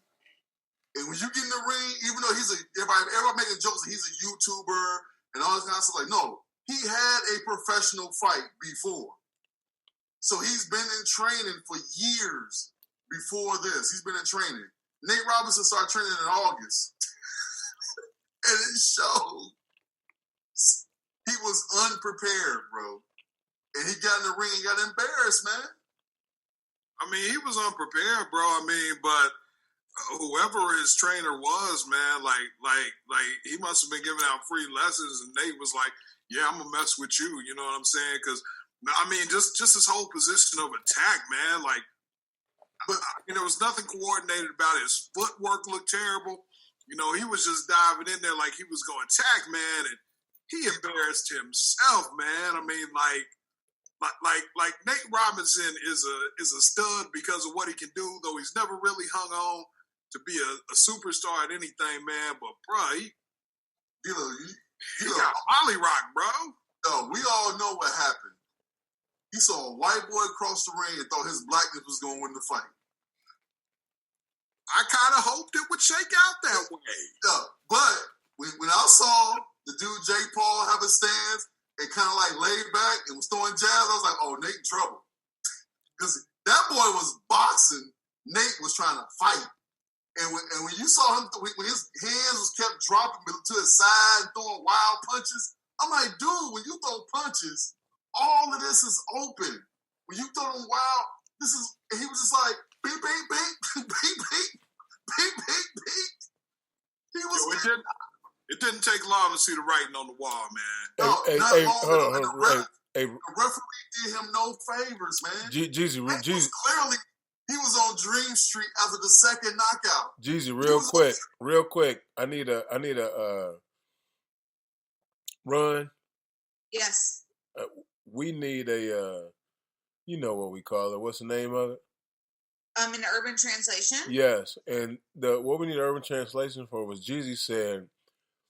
And when you get in the ring, even though everybody making jokes that he's a YouTuber and all this kind of stuff, like, no, he had a professional fight before. So he's been in training for years before this. He's been in training. Nate Robinson started training in August. And it showed. He was unprepared, bro. And he got in the ring and got embarrassed, man. I mean, he was unprepared, bro. I mean, but whoever his trainer was, man, like he must have been giving out free lessons, and Nate was like, "Yeah, I'm gonna mess with you." You know what I'm saying? Because I mean, just his whole position of attack, man. Like, but there was nothing coordinated about it. His footwork looked terrible. You know, he was just diving in there like he was going to attack, man, and he embarrassed himself, man. I mean, like Nate Robinson is a stud because of what he can do, though he's never really hung on to be a superstar at anything, man. But bro, he got Molly Rock, bro. No, we all know what happened. He saw a white boy cross the ring and thought his blackness was going to win the fight. I kind of hoped it would shake out that way. Yeah, but when I saw the dude Jake Paul have a stance and kind of like laid back and was throwing jabs, I was like, oh, Nate in trouble. Because that boy was boxing. Nate was trying to fight. And when you saw him, when his hands was kept dropping to his side and throwing wild punches, I'm like, dude, when you throw punches, all of this is open. When you throw them wild, and he was just like, beep, beep, beep, beep, beep, beep, beep, beep. He was. It didn't take long to see the writing on the wall, man. No, the referee did him no favors, man. Jeezy, clearly, he was on Dream Street after the second knockout. Jeezy, real quick. I need a run. Yes. We need a you know what we call it. What's the name of it? In urban translation? Yes. And what we need urban translation for was Jeezy said,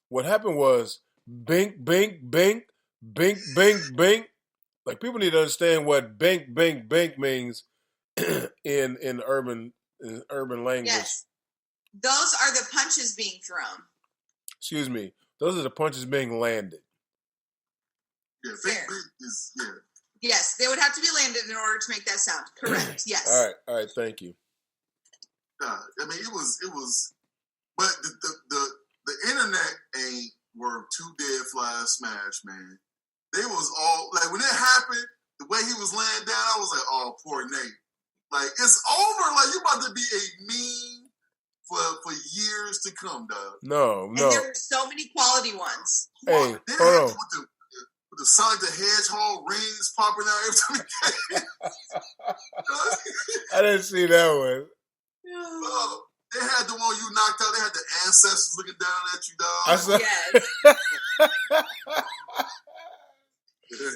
what happened was bink, bink, bink, bink, bink, bink. Like, people need to understand what bink, bink, bink means in urban language. Yes. Those are the punches being thrown. Excuse me. Those are the punches being landed. Yeah, bink, bink is, yeah. Yes, they would have to be landed in order to make that sound. Correct. Yes. All right. Thank you. I mean, it was, but the internet ain't worth two dead flies smash, man. They was all like, when it happened, the way he was laying down, I was like, oh, poor Nate. Like, it's over. Like, you about to be a meme for years to come, dog. No. And there were so many quality ones. Hey, hold on. With the Sonic the Hedgehog rings popping out every time he came. I didn't see that one. Oh, they had the one you knocked out. They had the ancestors looking down at you, dog. I saw. Yes.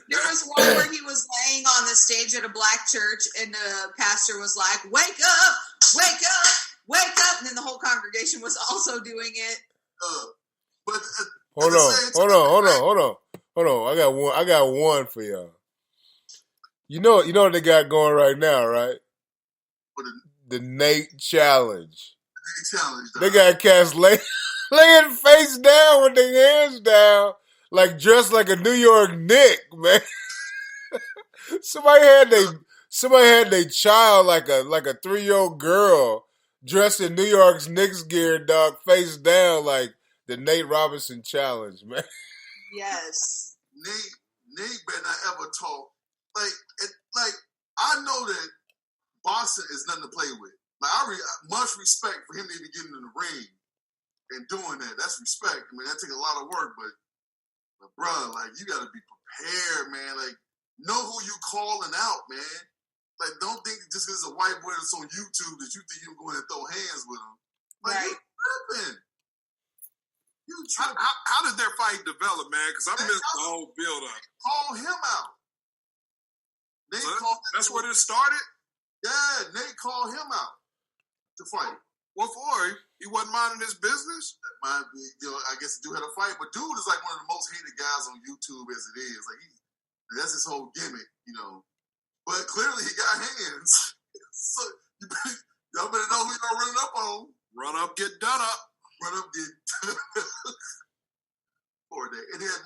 There was one where he was laying on the stage at a black church, and the pastor was like, "Wake up, wake up, wake up!" And then the whole congregation was also doing it. But hold on. I got one for y'all. You know what they got going right now, right? The Nate Challenge. They got cats laying face down with their hands down, like dressed like a New York Knick, man. Somebody had their child like a 3-year-old girl dressed in New York's Knicks gear, dog, face down, like the Nate Robinson Challenge, man. Yes. Nate better not ever talk. Like I know that boxing is nothing to play with. Like, much respect for him to even getting in the ring and doing that. That's respect. I mean, that takes a lot of work, but bro, like, you got to be prepared, man. Like, know who you calling out, man. Like, don't think just because it's a white boy that's on YouTube that you think you're going to throw hands with him. Like, right. you tripping. How did their fight develop, man? Because I missed the whole build-up. Call him out. That's where it started? Yeah, Nate called him out to fight. What for? He wasn't minding his business? I guess the dude had a fight, but dude is like one of the most hated guys on YouTube as it is. Like, that's his whole gimmick, you know. But clearly he got hands. So y'all better know who y'all running up on. Run up, get done up. Run up, get done up. Poor day. And then,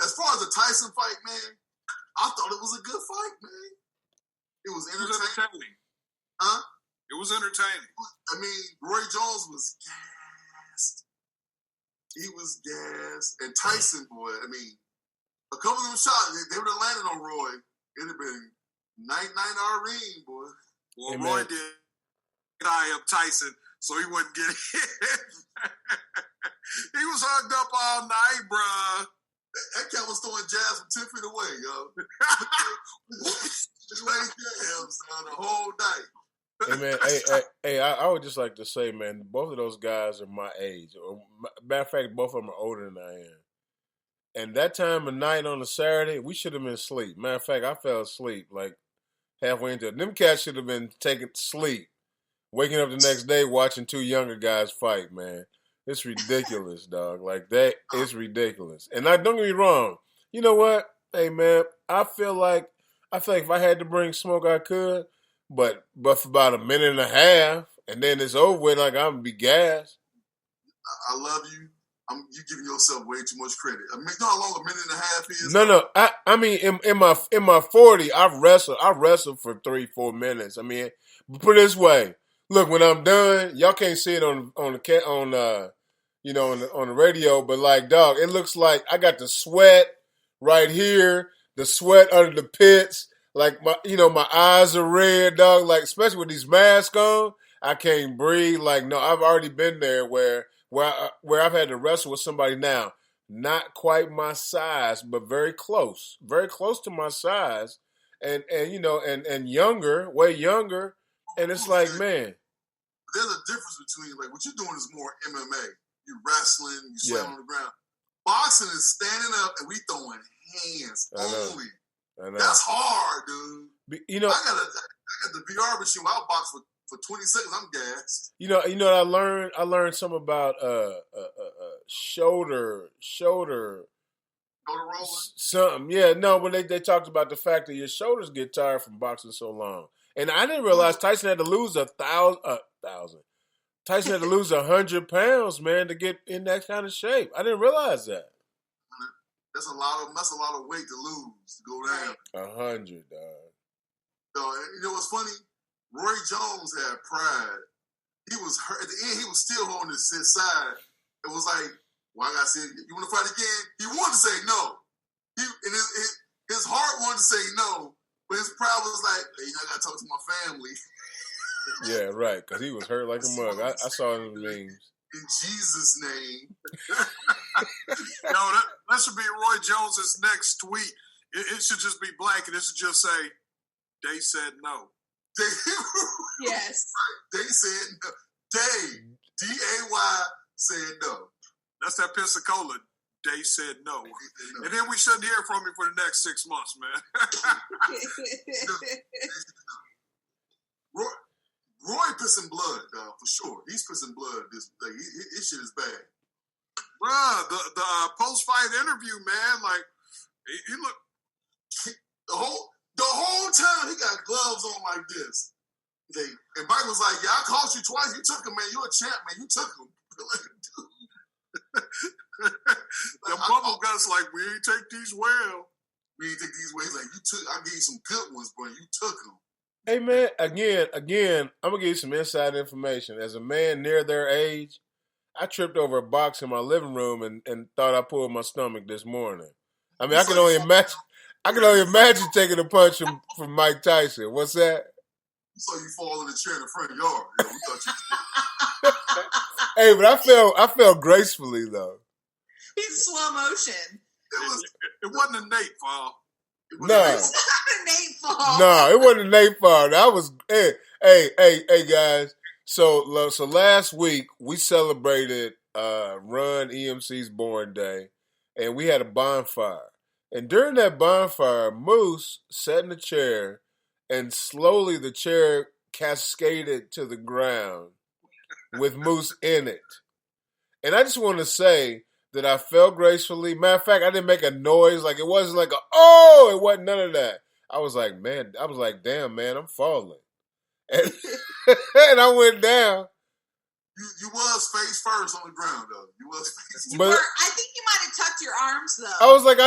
as far as the Tyson fight, man, I thought it was a good fight, man. It was entertaining. Huh? It was entertaining. I mean, Roy Jones was gassed. He was gassed. And Tyson, boy, I mean, a couple of them shots, they would have landed on Roy. It'd have been night-night Irene, boy. Well, hey, Roy did eye up Tyson, so he wouldn't get hit. He was hugged up all night, bruh. That cat was throwing jabs from 10 feet away, yo. Just laid jabs the whole night. Hey, man, hey, I would just like to say, man, both of those guys are my age. Matter of fact, both of them are older than I am. And that time of night on a Saturday, we should have been asleep. Matter of fact, I fell asleep like halfway into it. Them cats should have been taking sleep, waking up the next day watching two younger guys fight, man. It's ridiculous, dog. Like, that is ridiculous. And don't get me wrong. You know what? Hey, man, I feel like if I had to bring smoke, I could. But for about a minute and a half, and then it's over with, like, I'm going to be gassed. I love you. You giving yourself way too much credit. I mean, you know how long a minute and a half is? No. I mean, in my 40, I wrestled for 3-4 minutes. I mean, put it this way. Look, when I'm done, y'all can't see it on the radio, but like, dog, it looks like I got the sweat right here, the sweat under the pits. Like my eyes are red, dog. Like, especially with these masks on, I can't breathe. Like, no, I've already been there where I've had to wrestle with somebody now, not quite my size, but very close to my size, and younger, way younger, and it's like, man. There's a difference between, like, what you're doing is more MMA. You're wrestling, you slam on the ground. Boxing is standing up and we throwing hands only. I know. That's hard, dude. I got the VR machine. I'll box for 20 seconds. I'm gassed. You know what I learned? I learned something about shoulder rolling. Something. Yeah, no, but they talked about the fact that your shoulders get tired from boxing so long. And I didn't realize Tyson had to lose 1,000. Tyson had to lose 100 pounds, man, to get in that kind of shape. I didn't realize that. That's a lot of weight to lose, to go down. 100, dog. So, you know what's funny? Roy Jones had pride. He was hurt. At the end, he was still holding his side. It was like, well, I got to say, you want to fight again? He wanted to say no. His heart wanted to say no, but his pride was like, hey, I got to talk to my family. Yeah, right, because he was hurt like a mug. I saw it in the memes. In Jesus' name. That should be Roy Jones's next tweet. It should just be blank, and it should just say, they said no. Yes. They said no. D-A-Y said no. That's that Pensacola. They said no. And then we shouldn't hear from him for the next 6 months, man. Roy pissing blood, for sure. He's pissing blood. His shit is bad. Bruh, the post-fight interview, man, like, he looked... The whole time he got gloves on like this. And Mike was like, yeah, I caught you twice. You took him, man. You're a champ, man. You took him. The bubble guts like, we ain't take these well. We ain't take these well. He's like, I gave you some good ones, bro. You took them. Hey, man, again, I'm going to give you some inside information. As a man near their age, I tripped over a box in my living room and thought I pulled my stomach this morning. I mean, I can only imagine taking a punch from Mike Tyson. What's that? So you fall in the chair in the front yard. You know, we thought you Hey, but I fell gracefully, though. He's slow motion. It wasn't a Nate fall. No. It's not a Nate fall. No, it wasn't a Nate fall. That was hey guys. So last week we celebrated Run EMC's born day, and we had a bonfire. And during that bonfire, Moose sat in a chair, and slowly the chair cascaded to the ground with Moose in it. And I just want to say that I fell gracefully. Matter of fact, I didn't make a noise. Like, it wasn't like it wasn't none of that. I was like, damn, man, I'm falling. And, and I went down. You was face first on the ground, though. You was face first. I think you might have tucked your arms, though. I was like,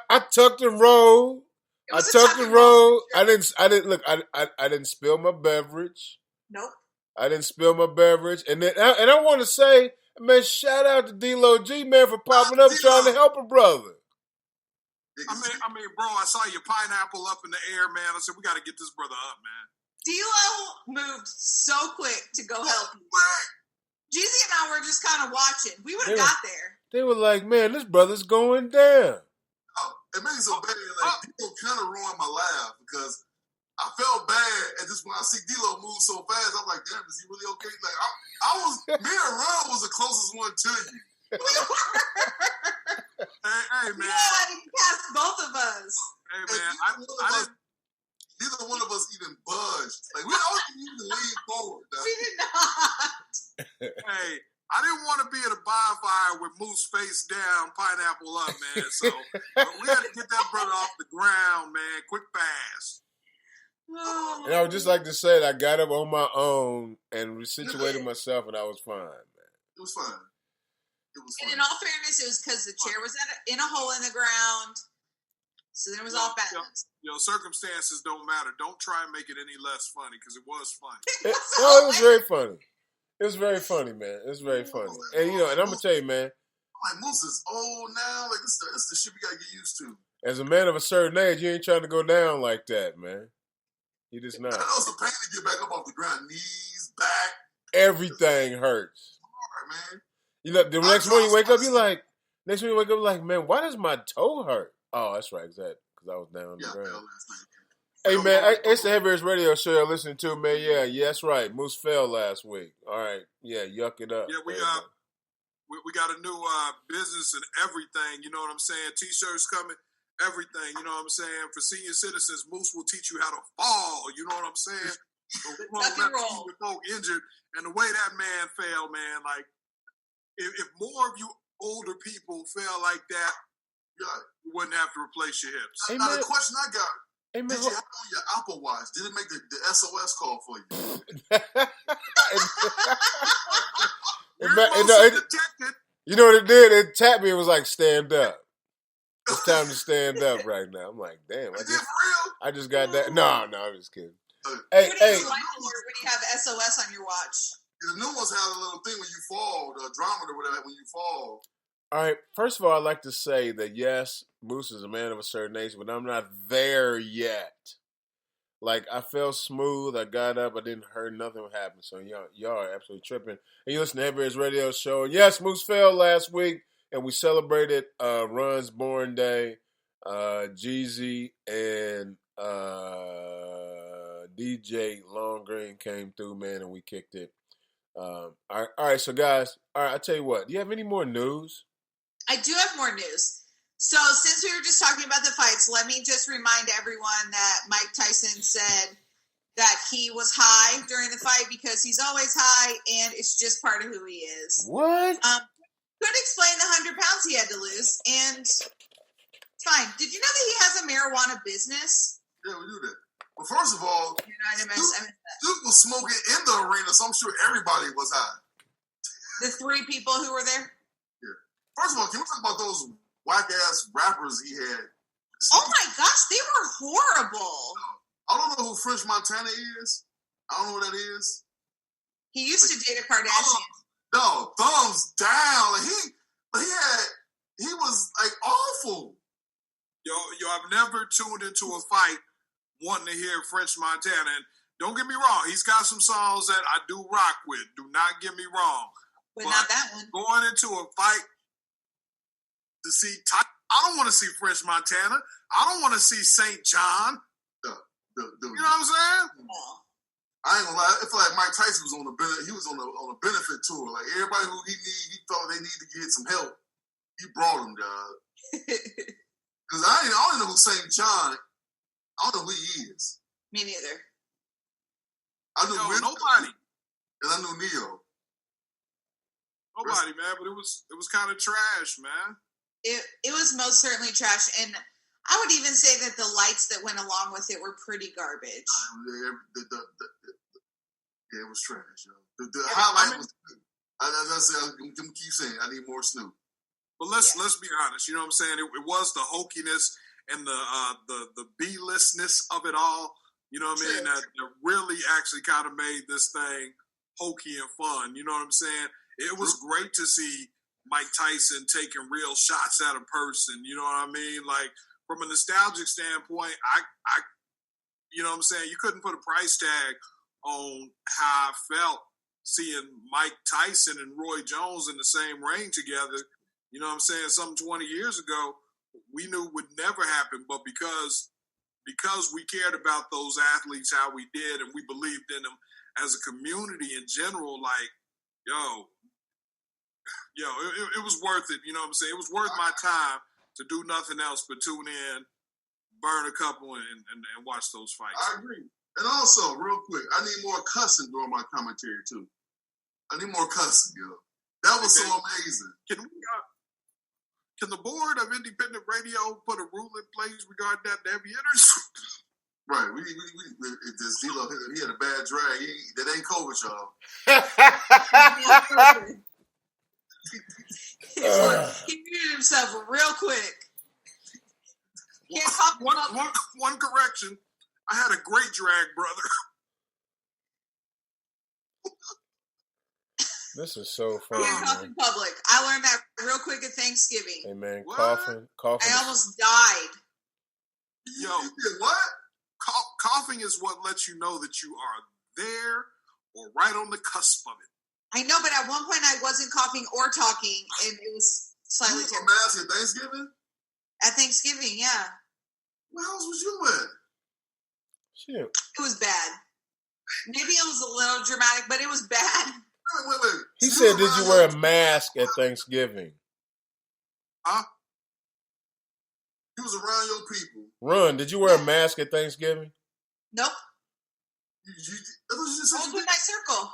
I tucked and rolled. I tucked and rolled. I didn't spill my beverage. Nope. I didn't spill my beverage. And I want to say, man, shout out to D-Lo G, man, for popping up trying to help a brother. I mean, bro, I saw your pineapple up in the air, man. I said, we got to get this brother up, man. D-Lo moved so quick to go help you. Jeezy and I were just kind of watching. We would have got there. They were like, man, this brother's going down. Oh, it made me so bad. Like, D-Lo kind of ruined my laugh because I felt bad at this when I see D-Lo move so fast. I'm like, damn, is he really okay? Like, me and Ron was the closest one to you. Hey, man. Yeah, you passed both of us. Hey, man. Neither one of us even budged. Like, we don't even lean forward. We did not. Hey, I didn't want to be at a bonfire with Moose face down, pineapple up, man. So we had to get that brother off the ground, man, quick fast. And I would just like to say that I got up on my own and resituated myself, and I was fine, man. It was fine. And in all fairness, it was because the chair was in a hole in the ground. So there was off balance. Circumstances don't matter. Don't try and make it any less funny because it was funny. It was very funny. It was very funny, man. It was very funny. And and I'm gonna tell you, man. Like Moose is old now. Like this is the shit we gotta get used to. As a man of a certain age, you ain't trying to go down like that, man. You just not. I know it's a pain to get back up off the ground. Knees, back. Everything hurts. Hard, man. The next morning you wake up, you're like, man, why does my toe hurt? Oh, that's right, exactly. Because I was down on the ground. Hey, man, it's the Heaviest Radio Show you're listening to, man. Yeah, that's right. Moose fell last week. All right. Yeah, yuck it up. Yeah, we got a new business and everything. You know what I'm saying? T-shirts coming. Everything, you know what I'm saying? For senior citizens, Moose will teach you how to fall. You know what I'm saying? We won't let keep folk injured. And the way that man fell, man, like, if more of you older people fell like that, you wouldn't have to replace your hips. Hey, now, the question I got, did you have on your Apple Watch? Did it make the SOS call for you? You know what it did? It tapped me. It was like, stand up. It's time to stand up right now. I'm like, damn. I just got that. No, I'm just kidding. Hey, what do you like when you have SOS on your watch? The new ones have a little thing when you fall, the drama or whatever, when you fall. All right. First of all, I'd like to say that, yes, Moose is a man of a certain age, but I'm not there yet. Like, I felt smooth. I got up. I didn't hurt. Nothing happened. So, y'all are absolutely tripping. And you listen to Heaviest Radio Show. And yes, Moose fell last week. And we celebrated Run's Born Day. Jeezy and DJ Long Green came through, man, and we kicked it. All right, so guys, I tell you what. Do you have any more news? I do have more news. So since we were just talking about the fights, let me just remind everyone that Mike Tyson said that he was high during the fight because he's always high, and it's just part of who he is. What? Could explain the 100 pounds he had to lose, and it's fine. Did you know that he has a marijuana business? Yeah, we do that. Well, first of all, Duke was smoking in the arena, so I'm sure everybody was high. The 3 people who were there? Yeah. First of all, can we talk about those whack-ass rappers he had? Oh my gosh, they were horrible. I don't know who French Montana is. I don't know who that is. He used to date a Kardashian. No, thumbs down. Like he was like awful. Yo, I've never tuned into a fight wanting to hear French Montana. And don't get me wrong, he's got some songs that I do rock with. Do not get me wrong. But not that one. Going into a fight to see, I don't want to see French Montana. I don't want to see St. John. You know what I'm saying? No. I ain't gonna lie. I feel like Mike Tyson was on a benefit tour. Like everybody who he felt they need to get some help, he brought them, dog. Because I don't know who St. John. I don't know who he is. Me neither. I knew nobody, and I knew Neo. Nobody, man. But it was kind of trash, man. It was most certainly trash, and I would even say that the lights that went along with it were pretty garbage. Yeah, it was trash, yo. The highlight was good. I'm keep saying I need more Snoop. But let's be honest. You know what I'm saying? It was the hokiness and the B-listness of it all. You know what I mean? That really actually kind of made this thing hokey and fun. You know what I'm saying? It was great to see Mike Tyson taking real shots at a person. You know what I mean? Like, from a nostalgic standpoint, I you know what I'm saying? You couldn't put a price tag on how I felt seeing Mike Tyson and Roy Jones in the same ring together. You know what I'm saying? Some 20 years ago, we knew would never happen, but because we cared about those athletes how we did and we believed in them as a community in general, like, it was worth it. You know what I'm saying? It was worth my time to do nothing else but tune in, burn a couple, and watch those fights. I agree. And also, real quick, I need more cussing during my commentary, too. I need more cussing, yo. That was so amazing. Can the board of independent radio put a rule in place regarding that to heavy hitters? Right. He had a bad drag. That ain't COVID, y'all. He muted himself real quick. Can't cough in public. One correction. I had a great drag brother. This is so funny. Can't cough in public. I learned that real quick at Thanksgiving. Hey man, What? coughing. I almost died. Yo, You did what? coughing is what lets you know that you are there or right on the cusp of it. I know, but at one point I wasn't coughing or talking, and it was slightly You were terrible. mask at Thanksgiving? At Thanksgiving, yeah. What house was you in? Shit. It was bad. Maybe it was a little dramatic, but it was bad. Wait. He So said, "Did you wear a mask at Thanksgiving?" Huh? You was around your people. Run. Did you wear a mask at Thanksgiving? Nope. I thought you just I said was you with my circle.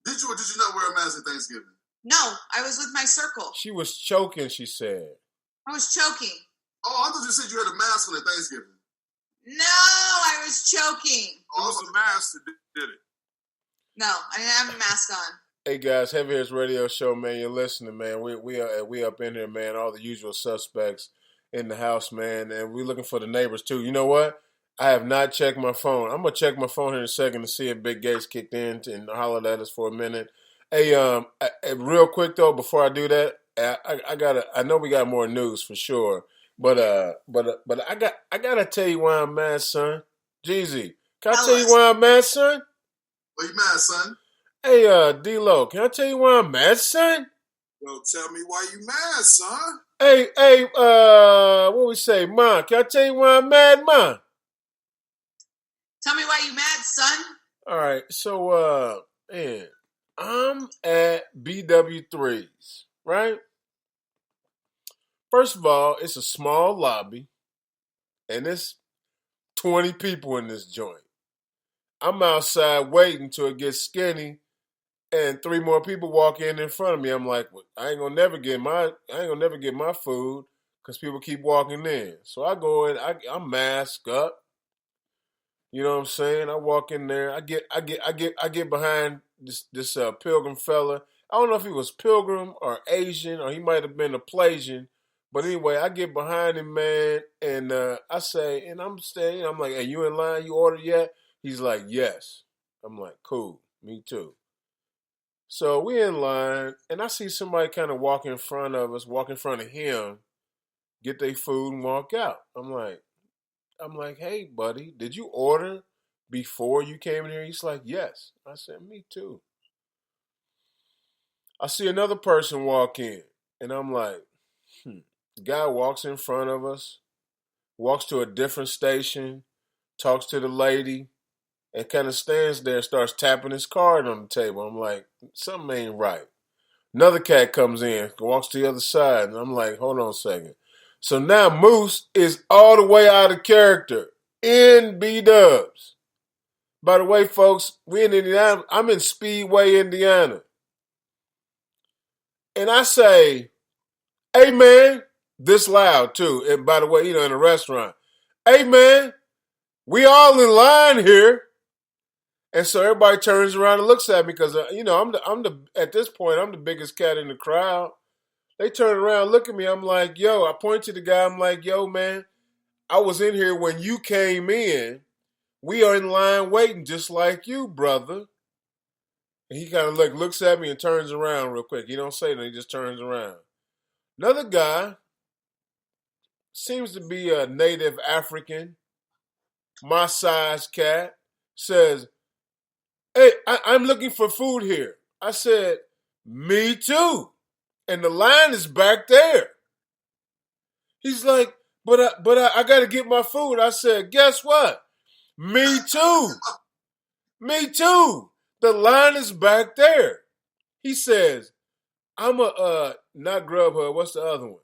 did you or did you not wear a mask at Thanksgiving? No, I was with my circle. She was choking. She said. I was choking. Oh, I thought you said you had a mask on at Thanksgiving. No, I was choking. It was the mask that did it. No, I didn't have a mask on. Hey guys, Heavy Hitters Radio Show, man. You're listening, man. We up in here, man. All the usual suspects in the house, man, and we're looking for the neighbors too. You know what? I have not checked my phone. I'm gonna check my phone here in a second to see if Big Gates kicked in and hollered at us for a minute. Hey, real quick though, before I do that, I know we got more news for sure, but I gotta tell you why I'm mad, son. Jeezy, can I tell you why I'm mad, son? Why you mad, son? Hey, D-Lo, can I tell you why I'm mad, son? Well, tell me why you mad, son. Hey, what we say, Ma? Can I tell you why I'm mad, Ma? Tell me why you mad, son. All right, so, man, I'm at BW3's, right? First of all, it's a small lobby, and it's 20 people in this joint. I'm outside waiting till it gets skinny, and 3 more people walk in front of me. I'm like, well, I ain't gonna never get my food because people keep walking in. So I go in, I'm masked up. You know what I'm saying? I walk in there. I get behind this Pilgrim fella. I don't know if he was Pilgrim or Asian or he might have been a Playsian. But anyway, I get behind him, man, and I say, and I'm staying. I'm like, hey, you in line? You ordered yet? He's like, yes. I'm like, cool. Me too. So we in line, and I see somebody kind of walk in front of us, walk in front of him, get their food and walk out. I'm like, hey, buddy, did you order before you came in here? He's like, yes. I said, me too. I see another person walk in, and I'm like, The guy walks in front of us, walks to a different station, talks to the lady, and kind of stands there and starts tapping his card on the table. I'm like, something ain't right. Another cat comes in, walks to the other side, and I'm like, hold on a second. So now Moose is all the way out of character in B-Dubs. By the way, folks, we in Indiana. I'm in Speedway, Indiana. And I say, hey, man, this loud, too. And by the way, in a restaurant. Hey, man, we all in line here. And so everybody turns around and looks at me because, at this point, I'm the biggest cat in the crowd. They turn around, look at me. I'm like, yo, I point to the guy. I'm like, yo, man, I was in here when you came in. We are in line waiting just like you, brother. And he kind of looks at me and turns around real quick. He don't say that. He just turns around. Another guy seems to be a native African, my size cat, says, hey, I'm looking for food here. I said, me too. And the line is back there. He's like, but I got to get my food. I said, guess what? Me too. Me too. The line is back there. He says, I'm not Grubhub. What's the other one?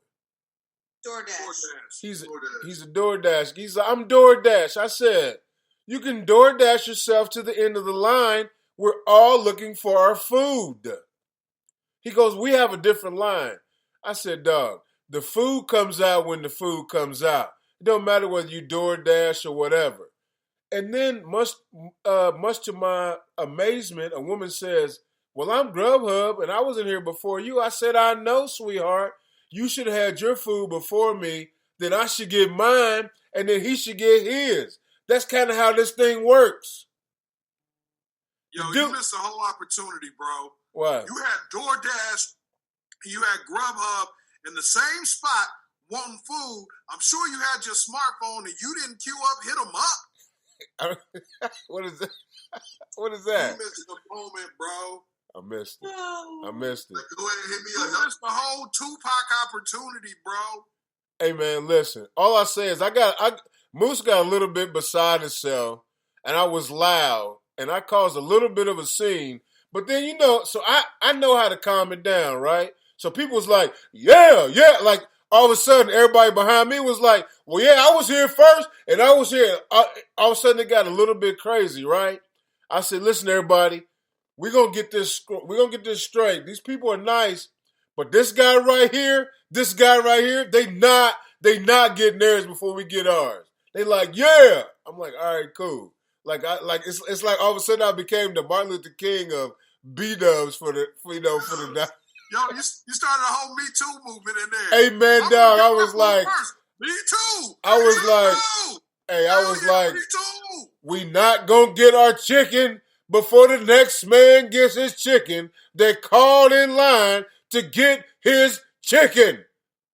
DoorDash. He's a DoorDash. He's like, I'm DoorDash. I said, you can DoorDash yourself to the end of the line. We're all looking for our food. He goes, we have a different line. I said, dog, the food comes out when the food comes out. It don't matter whether you DoorDash or whatever. And then, much to my amazement, a woman says, well, I'm Grubhub, and I was in here before you. I said, I know, sweetheart. You should have had your food before me. then I should get mine, and then he should get his. That's kind of how this thing works. Yo, you missed the whole opportunity, bro. What? You had DoorDash, you had Grubhub in the same spot wanting food. I'm sure you had your smartphone and you didn't queue up, hit them up. What is that? What is that? You missed the moment, bro. I missed it. I missed it. Go ahead and hit me You up. missed the whole Tupac opportunity, bro. Hey man, listen. All I say is Moose got a little bit beside himself, and I was loud, and I caused a little bit of a scene. But then so I know how to calm it down, right? So people was like, yeah, like all of a sudden everybody behind me was like, well, yeah, I was here first, and I was here. All of a sudden it got a little bit crazy, right? I said, listen, everybody, we're gonna get this straight. These people are nice, but this guy right here, they not getting theirs before we get ours. They like, yeah. I'm like, all right, cool. It's like all of a sudden I became the Martin Luther King of B-dubs for the. Yo, you started a whole Me Too movement in there. Hey man, dog, I was like, Me too. I was like, Me too. We not gonna get our chicken before the next man gets his chicken. They called in line to get his chicken.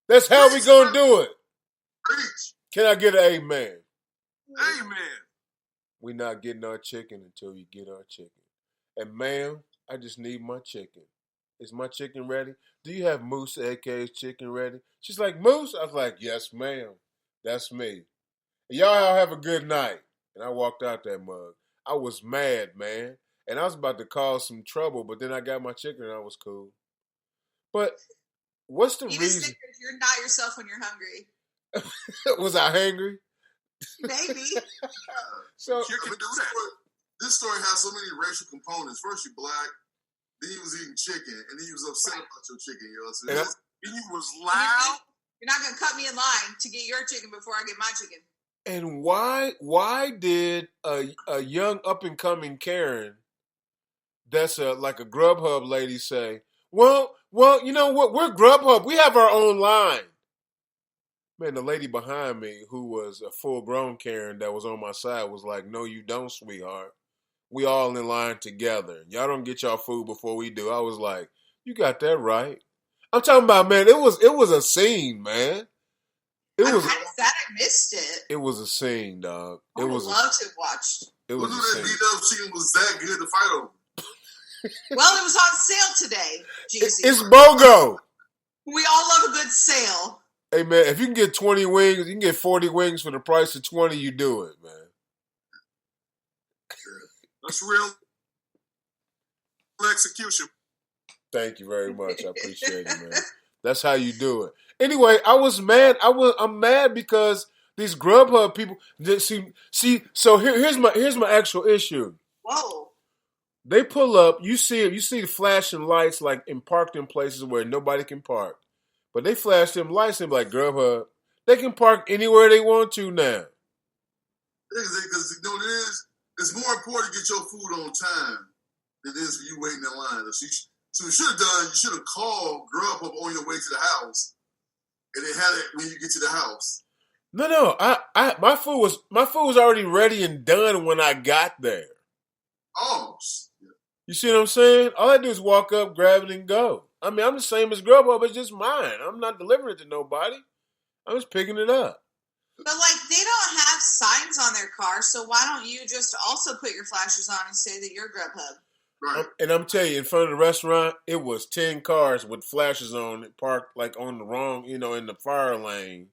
That's how we gonna do it. Preach. Can I get an amen? Amen. We not getting our chicken until we get our chicken. And ma'am, I just need my chicken. Is my chicken ready? Do you have Moose AK's chicken ready? She's like, Moose? I was like, yes, ma'am. That's me. And y'all have a good night. And I walked out that mug. I was mad, man. And I was about to cause some trouble, but then I got my chicken and I was cool. But what's the reason? You're not yourself when you're hungry. Was I hangry? Maybe. So You can do that. This story has so many racial components. First, you're black. Then he was eating chicken, and then he was upset about your chicken, yo. So He was loud. You're not gonna cut me in line to get your chicken before I get my chicken. And why did a young up and coming Karen, that's like a Grubhub lady, say, well, you know what? We're Grubhub. We have our own line. Man, the lady behind me, who was a full grown Karen that was on my side, was like, no, you don't, sweetheart. We all in line together. Y'all don't get y'all food before we do. I was like, you got that right. I'm talking about, man, it was a scene, man. I'm kind of sad I missed it. It was a scene, dog. I would love to have watched. It was Who knew a that scene. beat-up chicken was that good to fight over? Well, it was on sale today, GC. It's BOGO. We all love a good sale. Hey, man, if you can get 20 wings, you can get 40 wings for the price of 20, you do it, man. That's real execution. Thank you very much. I appreciate it, man. That's how you do it. Anyway, I was mad. I'm mad because these Grubhub people. See. So here's my actual issue. Whoa. They pull up. You see it. You see the flashing lights like parked in places where nobody can park. But they flash them lights and be like, Grubhub, they can park anywhere they want to now. Because you know what it is? It's more important to get your food on time than it is for you waiting in line. So you should have called Grubhub on your way to the house, and they had it when you get to the house. No. My food was already ready and done when I got there. Oh, you see what I'm saying? All I do is walk up, grab it, and go. I mean, I'm the same as Grubhub. It's just mine. I'm not delivering it to nobody. I'm just picking it up. But, they don't have signs on their car, so why don't you just also put your flashers on and say that you're Grubhub? right. And I'm telling you, in front of the restaurant, it was 10 cars with flashes on it, parked, on the wrong, in the fire lane.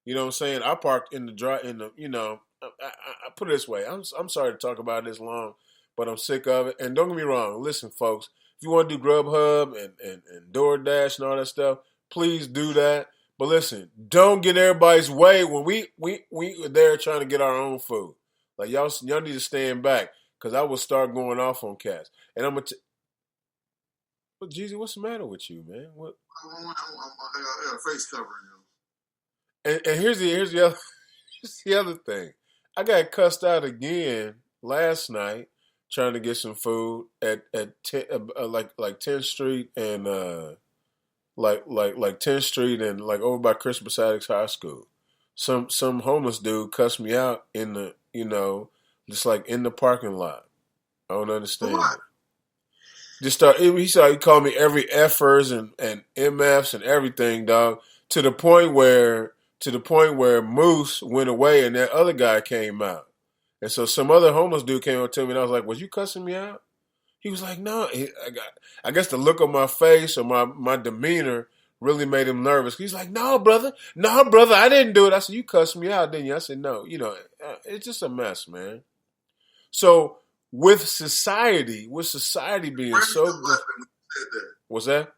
You know what I'm saying? I parked in the, I put it this way. I'm sorry to talk about this long, but I'm sick of it. And don't get me wrong. Listen, folks, if you want to do Grubhub and DoorDash and all that stuff, please do that. But listen, don't get everybody's way when we are there trying to get our own food. Like y'all need to stand back because I will start going off on cats. And I'm gonna. But Jeezy, what's the matter with you, man? What? I got a face covering him. And here's the other thing. I got cussed out again last night trying to get some food at 10th Street and like 10th Street and over by Chris Basadik's high school. some homeless dude cussed me out in the, just like in the parking lot. I don't understand What? it. He called me every Fers and MFs and everything, dog. To the point where Moose went away and that other guy came out. And so some other homeless dude came up to me and I was like, "Was you cussing me out?" He was like, "No." I guess the look on my face or my demeanor really made him nervous. He's like, "No, brother, I didn't do it." I said, "You cussed me out, didn't you?" I said, "No." It's just a mess, man. So with society being so good, what's that?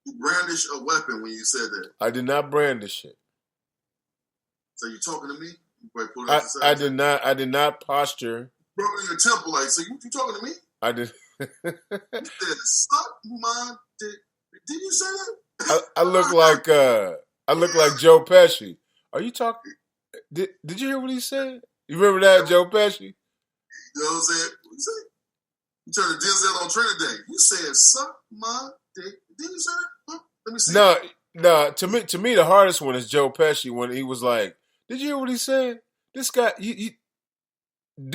You brandish a weapon when you said that. I did not brandish it. So you talking to me? I did not posture. Bro, in your temple, like, so you talking to me? I did. You said, suck my dick. Did you say that? I look like Joe Pesci. Are you talking? Did you hear what he said? You remember that, Joe Pesci? You know what I'm saying? What you say? You turned to Denzel on Trinidad. You said, suck my dick. Did you say that? Huh? Let me see. No. To me, the hardest one is Joe Pesci when he was like, "Did you hear what he said? This guy, do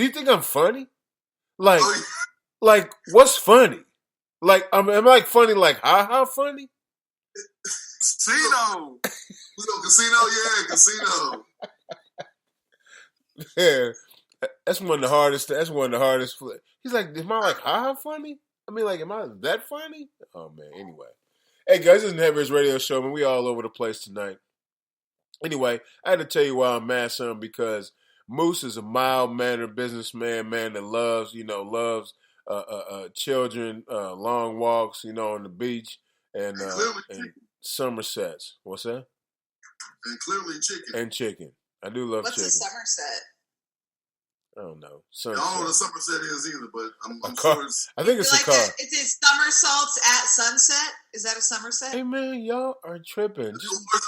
you think I'm funny? Like, like what's funny? Like, am I funny? Like, ha funny? Casino. Casino, yeah, casino. Yeah, that's one of the hardest. That's one of the hardest. He's like, "Am I like ha funny? I mean, like, am I that funny?" Oh man. Anyway, hey guys, this is Heavy's radio show, man. We all over the place tonight. Anyway, I had to tell you why I'm mad, son, because Moose is a mild-mannered businessman, man, that loves children, long walks, on the beach, and Somersets. What's that? And clearly chicken. And chicken. I do love chicken. What's a Somerset? I don't know. I don't know what a Somerset is either, but I'm sure it's... I think it's a car. It's somersaults at sunset? Is that a Somerset? Hey, man, y'all are tripping. It's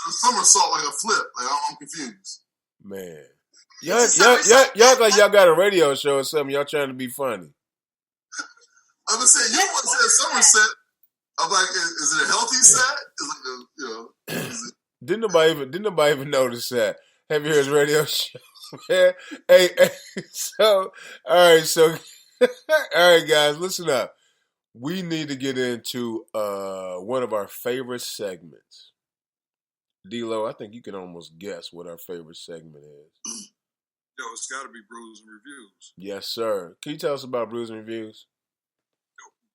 a somersault like a flip. Like, I'm confused. Man. Y'all like y'all got a radio show or something. Y'all trying to be funny. I'm gonna say, you want to say a Somerset. I'm like, is it a healthy set? Is it, Didn't nobody even notice that? Have you heard his radio show? Man? Hey, so all right, guys, listen up. We need to get into one of our favorite segments. D-Lo, I think you can almost guess what our favorite segment is. Yo, it's got to be Brews and Reviews. Yes, sir. Can you tell us about Brews and Reviews?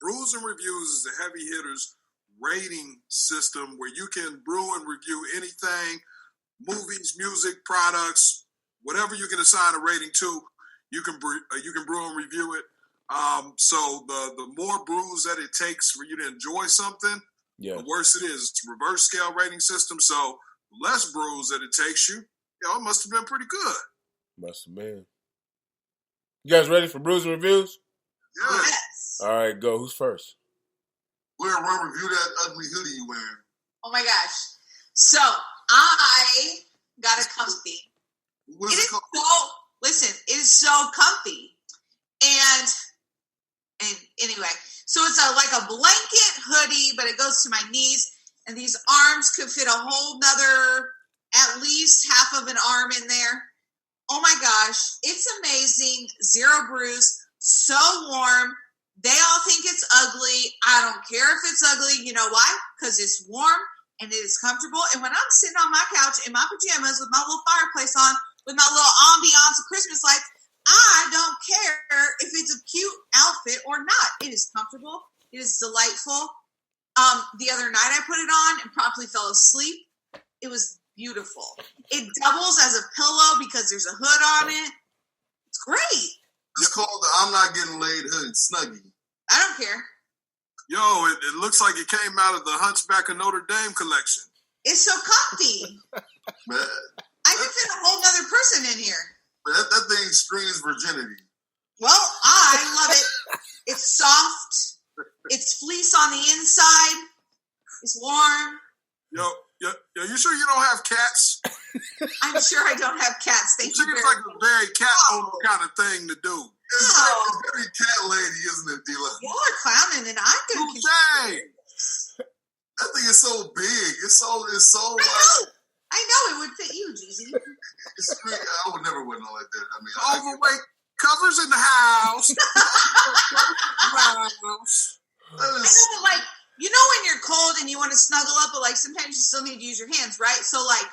Brews and Reviews is a heavy hitters rating system where you can brew and review anything, movies, music, products, whatever you can assign a rating to, you can brew and review it. So the more brews that it takes for you to enjoy something, the worse it is. It's a reverse scale rating system, so less brews that it takes you, it must have been pretty good. Must have been. You guys ready for Brews and Reviews? yeah. Yes. All right, go. Who's first? We're gonna review that ugly hoodie you wearing. Oh my gosh. So I got a comfy. What is it called? It is so comfy. And anyway, so it's like a blanket hoodie, but it goes to my knees, and these arms could fit a whole nother, at least half of an arm in there. Oh my gosh, it's amazing. Zero brews, so warm. They all think it's ugly. I don't care if it's ugly. You know why? Because it's warm and it is comfortable. And when I'm sitting on my couch in my pajamas with my little fireplace on, with my little ambiance of Christmas lights, I don't care if it's a cute outfit or not. It is comfortable. It is delightful. The other night I put it on and promptly fell asleep. It was beautiful. It doubles as a pillow because there's a hood on it. It's great. It's called the I'm Not Getting Laid Hood Snuggie. I don't care. Yo, it looks like it came out of the Hunchback of Notre Dame collection. It's so comfy. Man, I can fit a whole other person in here. that thing screams virginity. Well, I love it. It's soft. It's fleece on the inside. It's warm. Yo, you sure you don't have cats? I'm sure I don't have cats. Thank you. It's like a very cat owner kind of thing to do. It's very cat lady, isn't it, D-Lo? Y'all are clowning, and I'm going to That thing is so big. It's so I know. I know it would fit you, Jeezy. I would never wear nothing like that. I mean, Overweight covers in the house. I know, like, you know when you're cold and you want to snuggle up, but like sometimes you still need to use your hands, right? So like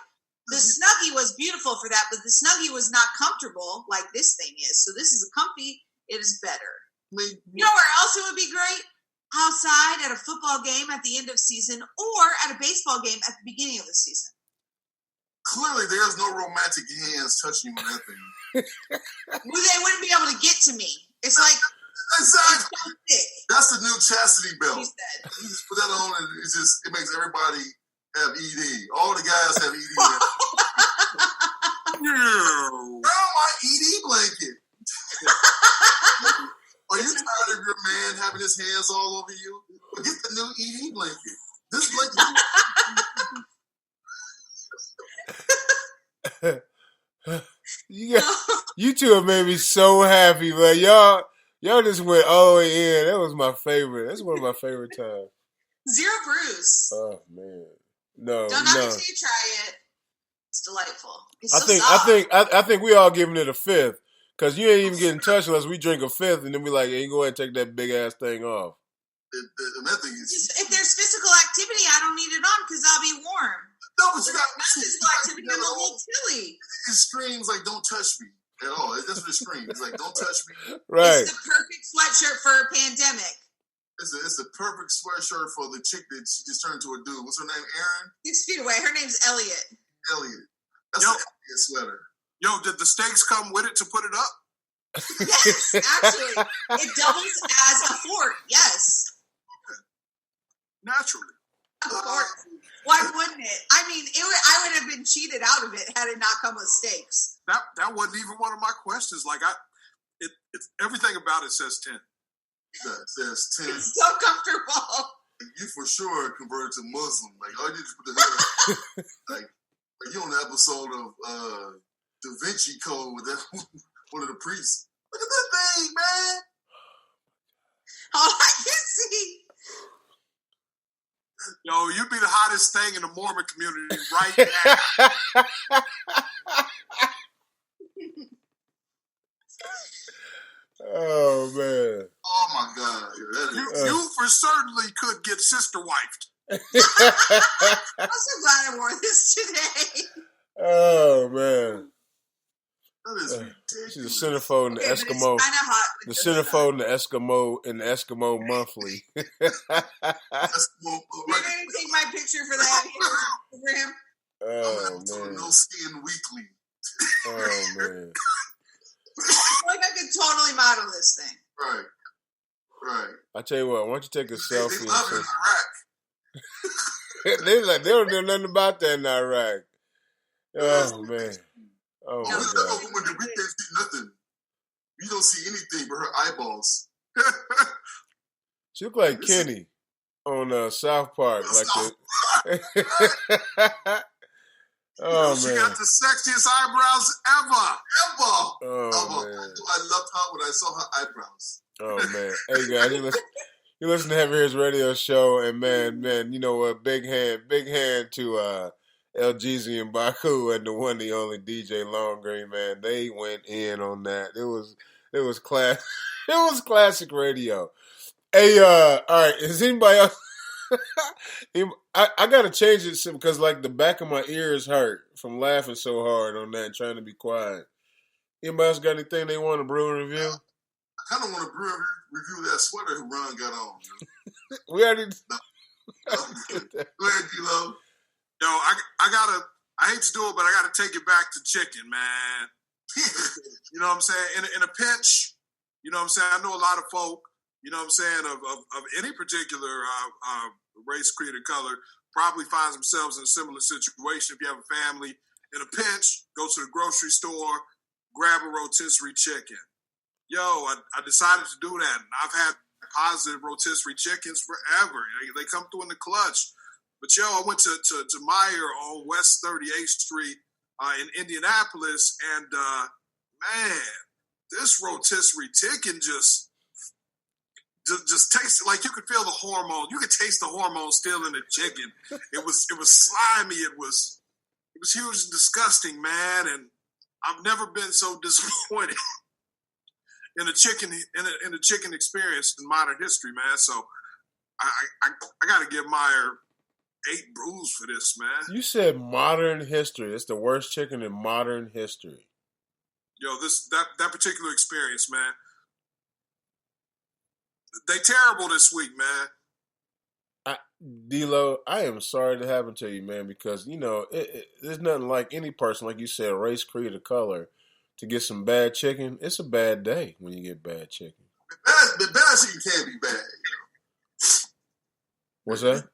the Snuggie was beautiful for that, but the Snuggie was not comfortable like this thing is. So this is a comfy. It is better. You know where else it would be great? Outside at a football game at the end of season or at a baseball game at the beginning of the season. Clearly, there's no romantic hands touching you on that thing. Well, they wouldn't be able to get to me. It's like exactly. It's so thick. That's the new chastity belt. He said. You just put that on, and it makes everybody have ED. All the guys have ED. Where my ED blanket? Are you tired of your man having his hands all over you? Well, get the new ED blanket. This blanket. You two have made me so happy, man. Y'all just went all the way in. That was my favorite. That's one of my favorite times. Zero bruise. Oh man, no. Don't knock it till you try it. It's delightful. It's I think we all giving it a fifth because you ain't even getting touched unless we drink a fifth, and then we like, hey, go ahead and take that big ass thing off. If there's physical activity, I don't need it on because I'll be warm. No, but you got physical activity. I'm a little chilly. It screams like "Don't touch me" at all. That's what it screams. It's like "Don't touch me." Right. It's the perfect sweatshirt for a pandemic. It's a perfect sweatshirt for the chick that she just turned to a dude. What's her name? Erin? 6 feet away. Her name's Elliot. That's an Elliot sweater. Yo, did the steaks come with it to put it up? Yes, actually. It doubles as a fort. Yes. Naturally. Of course. Why wouldn't it? I mean, I would have been cheated out of it had it not come with steaks. That wasn't even one of my questions. Like it's everything about it says 10. That says 10. It's so comfortable. You for sure converted to Muslim. Like all you did is put the hood up. like you on the episode of Da Vinci Code with that one of the priests. Look at that thing, man. All I can see. Yo, you'd be the hottest thing in the Mormon community right now. Oh man! Oh my God! You for certainly could get sister wifed. I'm so glad I wore this today. Oh man! That is ridiculous. She's a centerfold in the Eskimo. It's kind of hot. The centerfold in the Eskimo monthly. Eskimo. You're gonna take my picture for that Instagram. Oh man! No Skin Weekly. Oh man! I feel like I could totally model this thing. Right. I tell you what, why don't you take a selfie? They love it in Iraq. They don't know nothing about that in Iraq. Oh man! Oh my God! We can't see nothing. You don't see anything but her eyeballs. She look like Kenny on South Park, like that. Oh she man! got the sexiest eyebrows ever. Oh man! I loved her when I saw her eyebrows. Oh man! Hey guys, you listen to Heavy Hitters Radio Show, and man, you know what? Big hand to El Jeezy and Baku and the one, the only DJ Long Green, man. They went in on that. It was class. It was classic radio. Hey, all right. Is anybody else? I gotta change it because like the back of my ears hurt from laughing so hard on that and trying to be quiet. Anybody else got anything they want to brew and review? I kind of want to review that sweater Ron got on. We already. No. Go ahead, D-Lo. Yo, I hate to do it, but I gotta take it back to chicken, man. You know what I'm saying? In a pinch, you know what I'm saying? I know a lot of folk, you know what I'm saying, of any particular race, creed, or color probably finds themselves in a similar situation. If you have a family in a pinch, go to the grocery store, grab a rotisserie chicken. Yo, I decided to do that. And I've had positive rotisserie chickens forever. They come through in the clutch. But yo, I went to Meyer on West 38th Street in Indianapolis, and man, this rotisserie chicken just tasted like you could feel the hormone. You could taste the hormone still in the chicken. It was slimy. It was was huge and disgusting, man. And I've never been so disappointed in a chicken experience in modern history, man. So I got to give Meyer 8 brews for this, man. You said modern history. It's the worst chicken in modern history. Yo, that particular experience, man. They terrible this week, man. D-Lo, I am sorry to happen to you, man, because, there's nothing like any person, like you said, race, creed, or color, to get some bad chicken. It's a bad day when you get bad chicken. Bad chicken can be bad. What's that?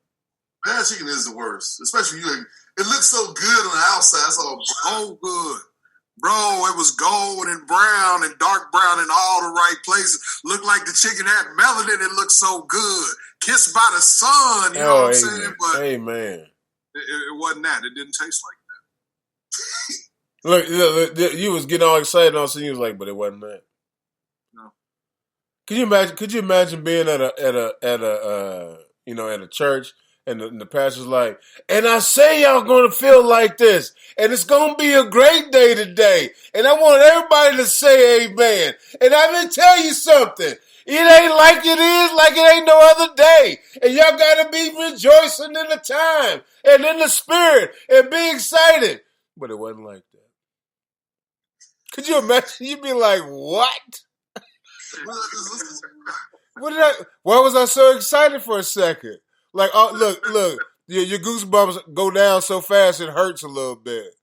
Bad chicken is the worst, especially it looks so good on the outside. It's all brown. So good. Bro, it was gold and brown and dark brown in all the right places. Looked like the chicken had melanin. It looked so good. Kissed by the sun, you know what I'm saying? But amen. It wasn't that. It didn't taste like that. Look, you was getting all excited and all of a sudden you was like, but it wasn't that. No. Could you imagine being at a church and the pastor's like, and I say y'all gonna feel like this, and it's gonna be a great day today, and I want everybody to say amen. And I'm gonna tell you something. It ain't like it is, like it ain't no other day. And y'all gotta be rejoicing in the time and in the spirit and be excited. But it wasn't like that. Could you imagine? You'd be like, what? Why was I so excited for a second? Like, oh, look, your goosebumps go down so fast it hurts a little bit.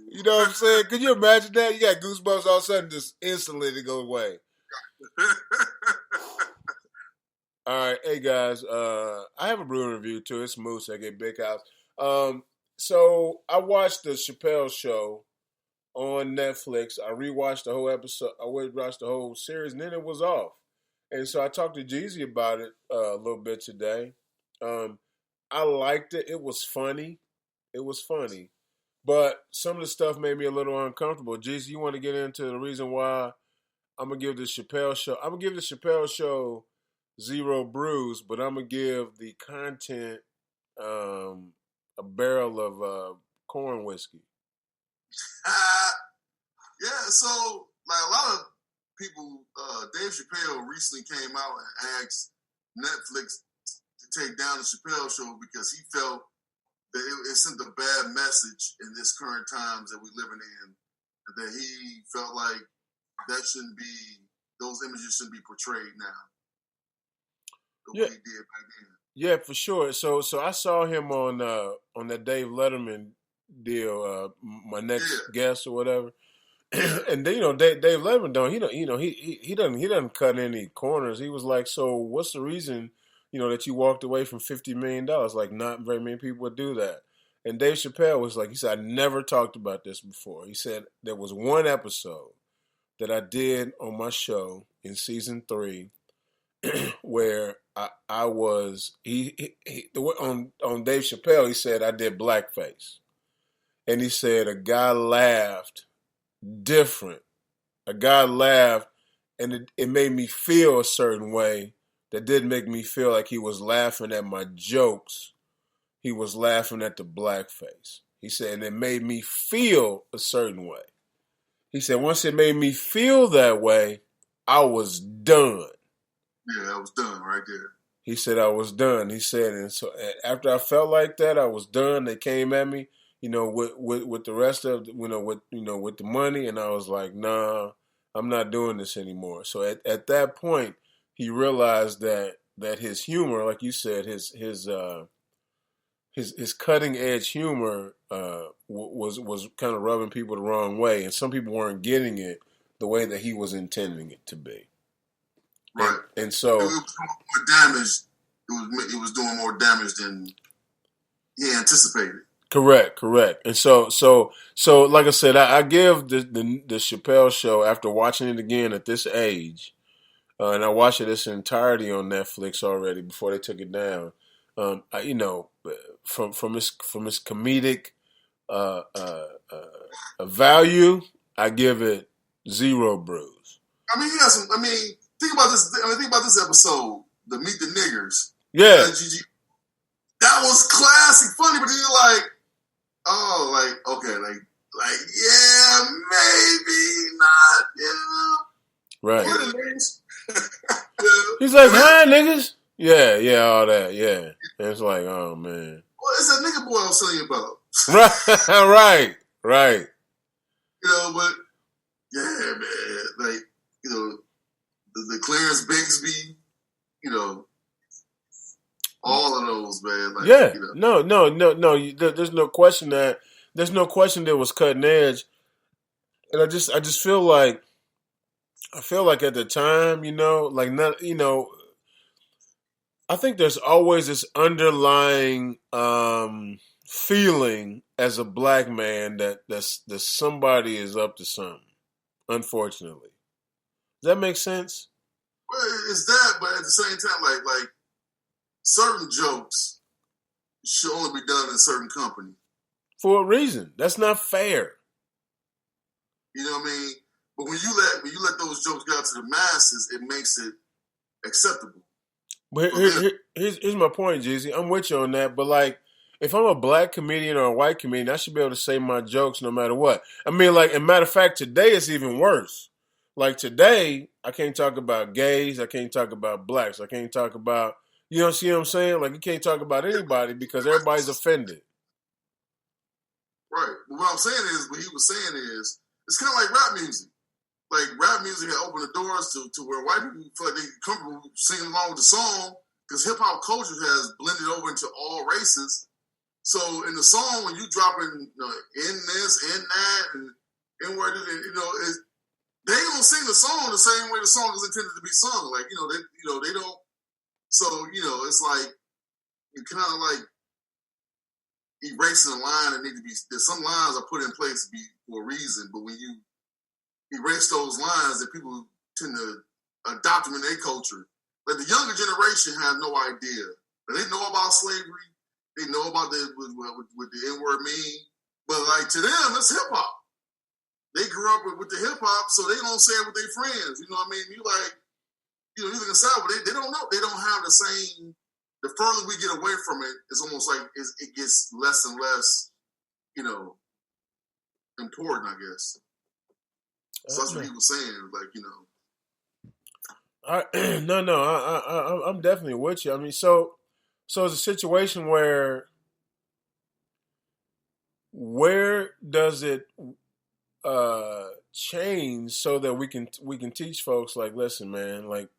You know what I'm saying? Could you imagine that? You got goosebumps all of a sudden, just instantly to go away. All right, hey guys, I have a brewing review too. It's Moose at Get Big House. So I watched the Chappelle Show on Netflix. I rewatched the whole episode. I watched the whole series, and then it was off. And so I talked to Jeezy about it a little bit today. I liked it. It was funny. But some of the stuff made me a little uncomfortable. Jeezy, you want to get into the reason why I'm going to give the Chappelle Show 0 brews, but I'm going to give the content a barrel of corn whiskey. Yeah, so like a lot of people, Dave Chappelle recently came out and asked Netflix to take down the Chappelle Show because he felt that it sent a bad message in this current times that we're living in, and that he felt like those images shouldn't be portrayed now the way he did back then. Yeah, for sure. So I saw him on that Dave Letterman deal, my next guest or whatever. And then, Dave Letterman he doesn't cut any corners. He was like, so what's the reason, that you walked away from $50 million? Like, not very many people would do that. And Dave Chappelle was like, he said, I never talked about this before. He said there was one episode that I did on my show in season 3 where I was on Dave Chappelle. He said I did blackface, and he said a guy laughed different. A guy laughed, and it made me feel a certain way that didn't make me feel like he was laughing at my jokes. He was laughing at the blackface. He said, and it made me feel a certain way. He said, once it made me feel that way, I was done. Yeah, I was done right there. He said, I was done. He said, and so after I felt like that, I was done. They came at me, with the rest of, with the money. And I was like, nah, I'm not doing this anymore. So at that point, he realized that his humor, like you said, his cutting edge humor was kind of rubbing people the wrong way, and some people weren't getting it the way that he was intending it to be. Right, and so it was more damage. It was doing more damage than he anticipated. Correct. And so like I said, I give the Chappelle Show, after watching it again at this age, and I watched it its entirety on Netflix already before they took it down. From its comedic value, I give it 0 brews. I mean, think about this. Think about this episode, the Meet the Niggers. Yeah. That was classic funny, but then you're like, oh, like, okay, like, yeah, maybe not, Right. Yeah. He's like, hi, niggas. Yeah, all that, yeah. And it's like, oh, man. Well, it's that nigga boy I was telling you about. Right. But yeah, man, like, the Clarence Bigsby, all of those, man. Like, yeah. No. There's no question that was cutting edge, and I just feel like at the time, like not, I think there's always this underlying feeling as a black man that somebody is up to something. Unfortunately, does that make sense? Well, it's that, but at the same time, like certain jokes should only be done in a certain company. For a reason. That's not fair. You know what I mean? But when you let those jokes get out to the masses, it makes it acceptable. But here's my point, Jeezy. I'm with you on that. But like, if I'm a black comedian or a white comedian, I should be able to say my jokes no matter what. I mean, like, as a matter of fact, today it's even worse. Like today, I can't talk about gays. I can't talk about blacks. I can't talk about, see what I'm saying? Like, you can't talk about anybody because everybody's offended. Right. But what he was saying is, it's kind of like rap music. Like, rap music had opened the doors to where white people feel like they comfortable singing along with the song because hip-hop culture has blended over into all races. So in the song, when you drop in this, in that, and in where, they don't sing the song the same way the song is intended to be sung. Like, they don't. So, it's like, you kind of like erasing a line that need to be, there's some lines are put in place to be for a reason, but when you erase those lines, that people tend to adopt them in their culture. Like the younger generation has no idea. They know about slavery. They know about what the N-word mean. But like to them, it's hip hop. They grew up with the hip hop, so they don't say it with their friends. You know what I mean? You like, you look inside, but they don't know. They don't have the same. The further we get away from it, it's almost like it gets less and less, important, I guess. So that's what he was saying, like, I'm definitely with you. I mean, so it's a situation where does it change so that we can teach folks like, listen, man, like,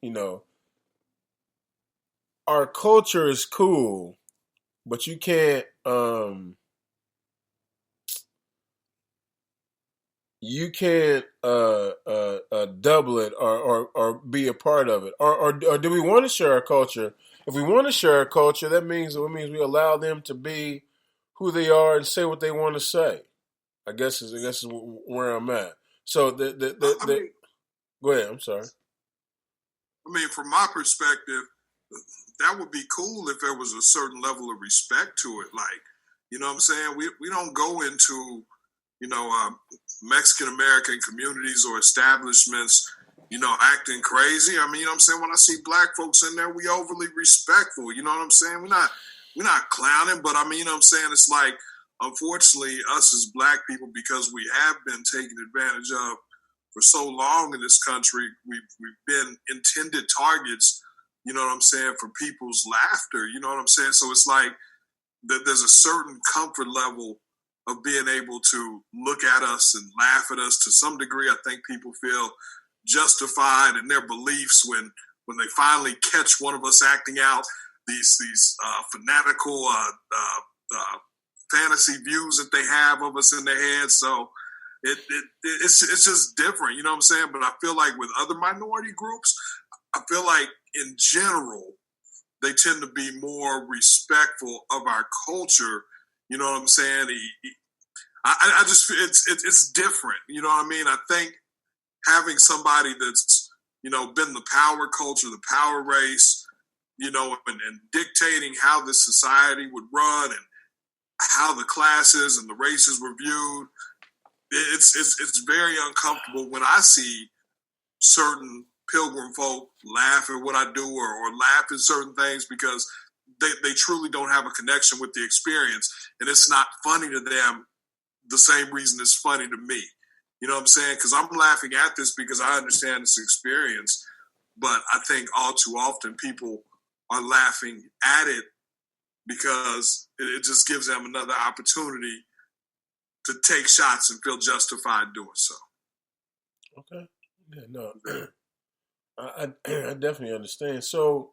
our culture is cool, but you can't double it or be a part of it, or do we want to share our culture? If we want to share our culture, that means we allow them to be who they are and say what they want to say. I guess is where I'm at. So go ahead. I'm sorry. I mean, from my perspective, that would be cool if there was a certain level of respect to it. Like, you know what I'm saying? We don't go into, Mexican American communities or establishments, acting crazy. I mean, you know what I'm saying? When I see black folks in there, we overly respectful. You know what I'm saying? We're not clowning, but I mean, you know what I'm saying? It's like, unfortunately, us as black people, because we have been taken advantage of for so long in this country, we've been intended targets, you know what I'm saying, for people's laughter, you know what I'm saying? So it's like there's a certain comfort level of being able to look at us and laugh at us. To some degree, I think people feel justified in their beliefs when they finally catch one of us acting out these fanatical fantasy views that they have of us in their heads. So it's just different, you know what I'm saying? But I feel like with other minority groups, I feel like in general, they tend to be more respectful of our culture. You know what I'm saying? I just feel it's different. You know what I mean? I think having somebody that's, been the power culture, the power race, and dictating how this society would run and how the classes and the races were viewed, it's very uncomfortable when I see certain pilgrim folk laugh at what I do or laugh at certain things because they truly don't have a connection with the experience, and it's not funny to them the same reason it's funny to me. You know what I'm saying? Because I'm laughing at this because I understand this experience, but I think all too often people are laughing at it because it just gives them another opportunity to take shots and feel justified doing so. Okay. Yeah, no, I definitely understand. So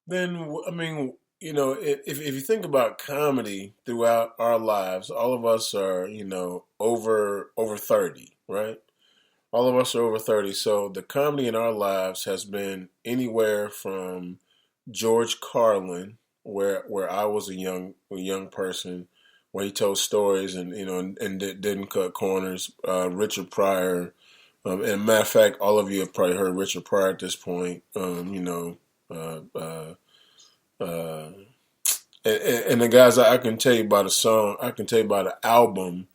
then, I mean, you know, if you think about comedy throughout our lives, all of us are, you know, over 30, right? All of us are over 30. So the comedy in our lives has been anywhere from George Carlin, where I was a young person, where he told stories and you know and didn't cut corners. Richard Pryor, and matter of fact, all of you have probably heard Richard Pryor at this point. You know, uh, uh, uh, and the guys, I can tell you about a song. I can tell you about an album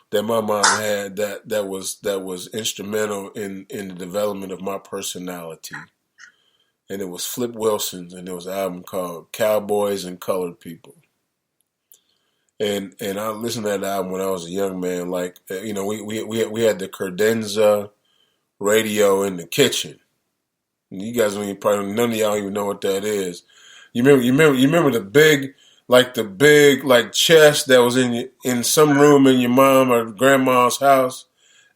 that my mom had that was instrumental in the development of my personality. And it was Flip Wilson's, and there was an album called Cowboys and Colored People. And I listened to that album when I was a young man. Like you know, we had the credenza radio in the kitchen. You guys don't even probably none of y'all even know what that is. You remember the big like chest that was in some room in your mom or grandma's house,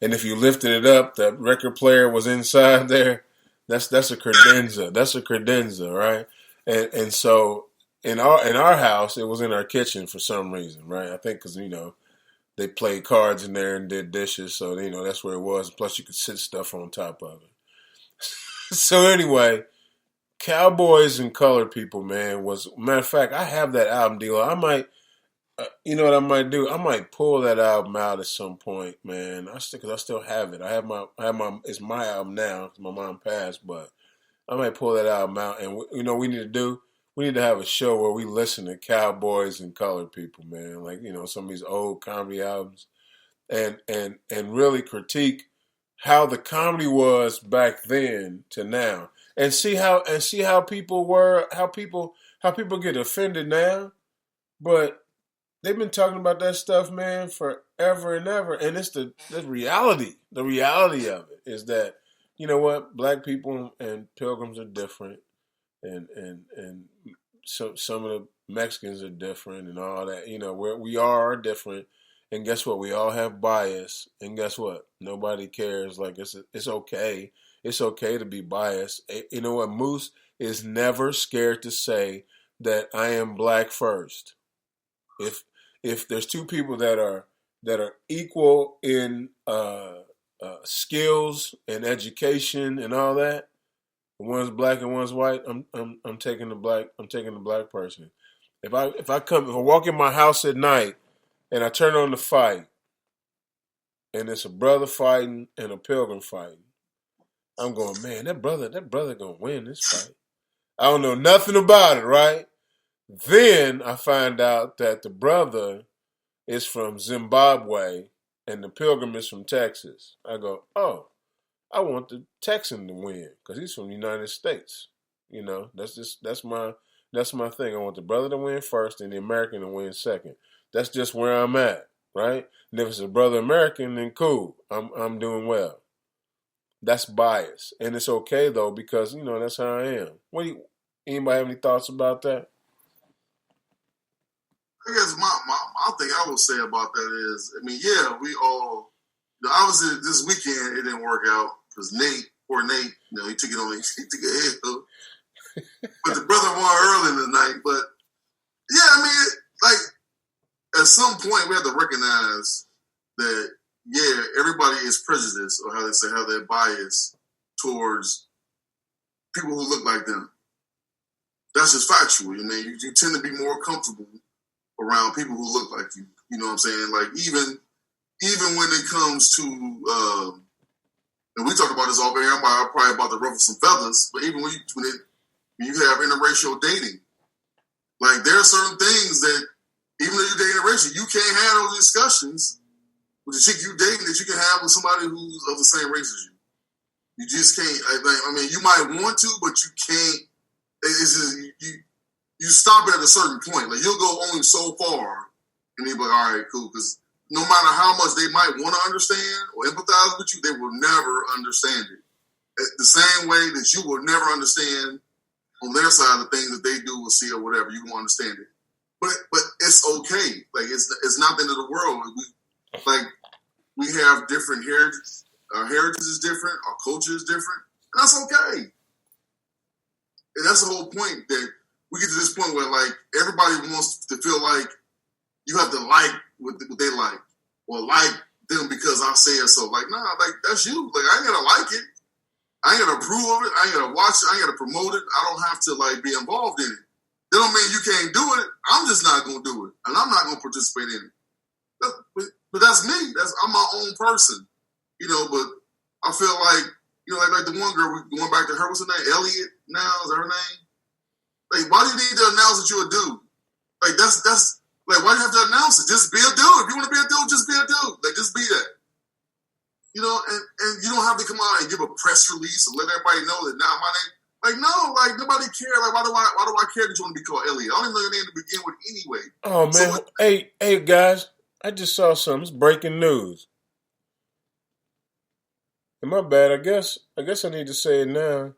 and if you lifted it up, the record player was inside there. That's a credenza. That's a credenza, right? And so in our house, it was in our kitchen for some reason, right? I think because you know they played cards in there and did dishes, so you know that's where it was. Plus, you could sit stuff on top of it. So anyway, Cowboys and Colored People, man, was matter of fact. I have that album deal. I might, you know what I might do? I might pull that album out at some point, man. Cause I still have it. I have my. It's my album now. 'Cause my mom passed, but I might pull that album out. And you know, what we need to do. We need to have a show where we listen to Cowboys and Colored People, man. Like you know, some of these old comedy albums, and really critique how the comedy was back then to now, and see how people were, how people get offended now, but they've been talking about that stuff, man, forever and ever, and it's the reality. The reality of it is that you know what, black people and pilgrims are different, and some of the Mexicans are different and all that. You know, we are different, and guess what? We all have bias, and guess what? Nobody cares. Like it's okay. It's okay to be biased. You know what? Moose is never scared to say that I am black first. If there's two people that are equal in skills and education and all that, one's black and one's white, I'm taking the black person. If I walk in my house at night and I turn on the fight and it's a brother fighting and a pilgrim fighting, I'm going, man, that brother gonna win this fight. I don't know nothing about it, right? Then I find out that the brother is from Zimbabwe and the pilgrim is from Texas. I go, oh, I want the Texan to win because he's from the United States. You know, that's my thing. I want the brother to win first and the American to win second. That's just where I'm at, right? And if it's a brother American, then cool. I'm doing well. That's bias, and it's okay though because you know that's how I am. Anybody have any thoughts about that? I guess my thing I would say about that is, I mean, yeah, we all obviously this weekend it didn't work out because poor Nate, you know, he took it on, he took a L. But the brother won early in the night. But yeah, I mean, like at some point we have to recognize that yeah, everybody is prejudiced, or how they say, how they're biased towards people who look like them. That's just factual. I mean, you tend to be more comfortable around people who look like you. You know what I'm saying? Like even when it comes to, and we talk about this all day, I'm probably about to ruffle some feathers, but even when you have interracial dating, like there are certain things that even if you're dating interracial, you can't have those discussions with the chick you dating that you can have with somebody who's of the same race as you. You just can't. I mean, you might want to, but you can't. It's just you stop it at a certain point. Like, you'll go only so far, and they'll be like, all right, cool. Because no matter how much they might want to understand or empathize with you, they will never understand it. The same way that you will never understand on their side the things that they do or see or whatever. You won't understand it. But it's okay. Like, it's not the end of the world. We have different heritage. Our heritage is different. Our culture is different. And that's okay. And that's the whole point, that we get to this point where, like, everybody wants to feel like you have to like what they like, or like them because I said so. Like, nah, like, that's you. Like, I ain't gonna like it. I ain't gonna approve of it. I ain't gonna watch it. I ain't gonna promote it. I don't have to, like, be involved in it. That don't mean you can't do it. I'm just not gonna do it, and I'm not gonna participate in it. But that's me. I'm my own person, you know. But I feel like, you know, like the one girl, we going back to her. What's her name? Elliot. Now is that her name? Like, why do you need to announce that you're a dude? Like, that's like, why do you have to announce it? Just be a dude. If you want to be a dude, just be a dude. Like, just be that. You know, and you don't have to come out and give a press release and let everybody know that now my name. Like, no, like, nobody care. Like, why do I care that you want to be called Elliot? I don't even know your name to begin with anyway. Oh man, So, hey guys, I just saw something. It's breaking news. And my bad. I guess I need to say it now.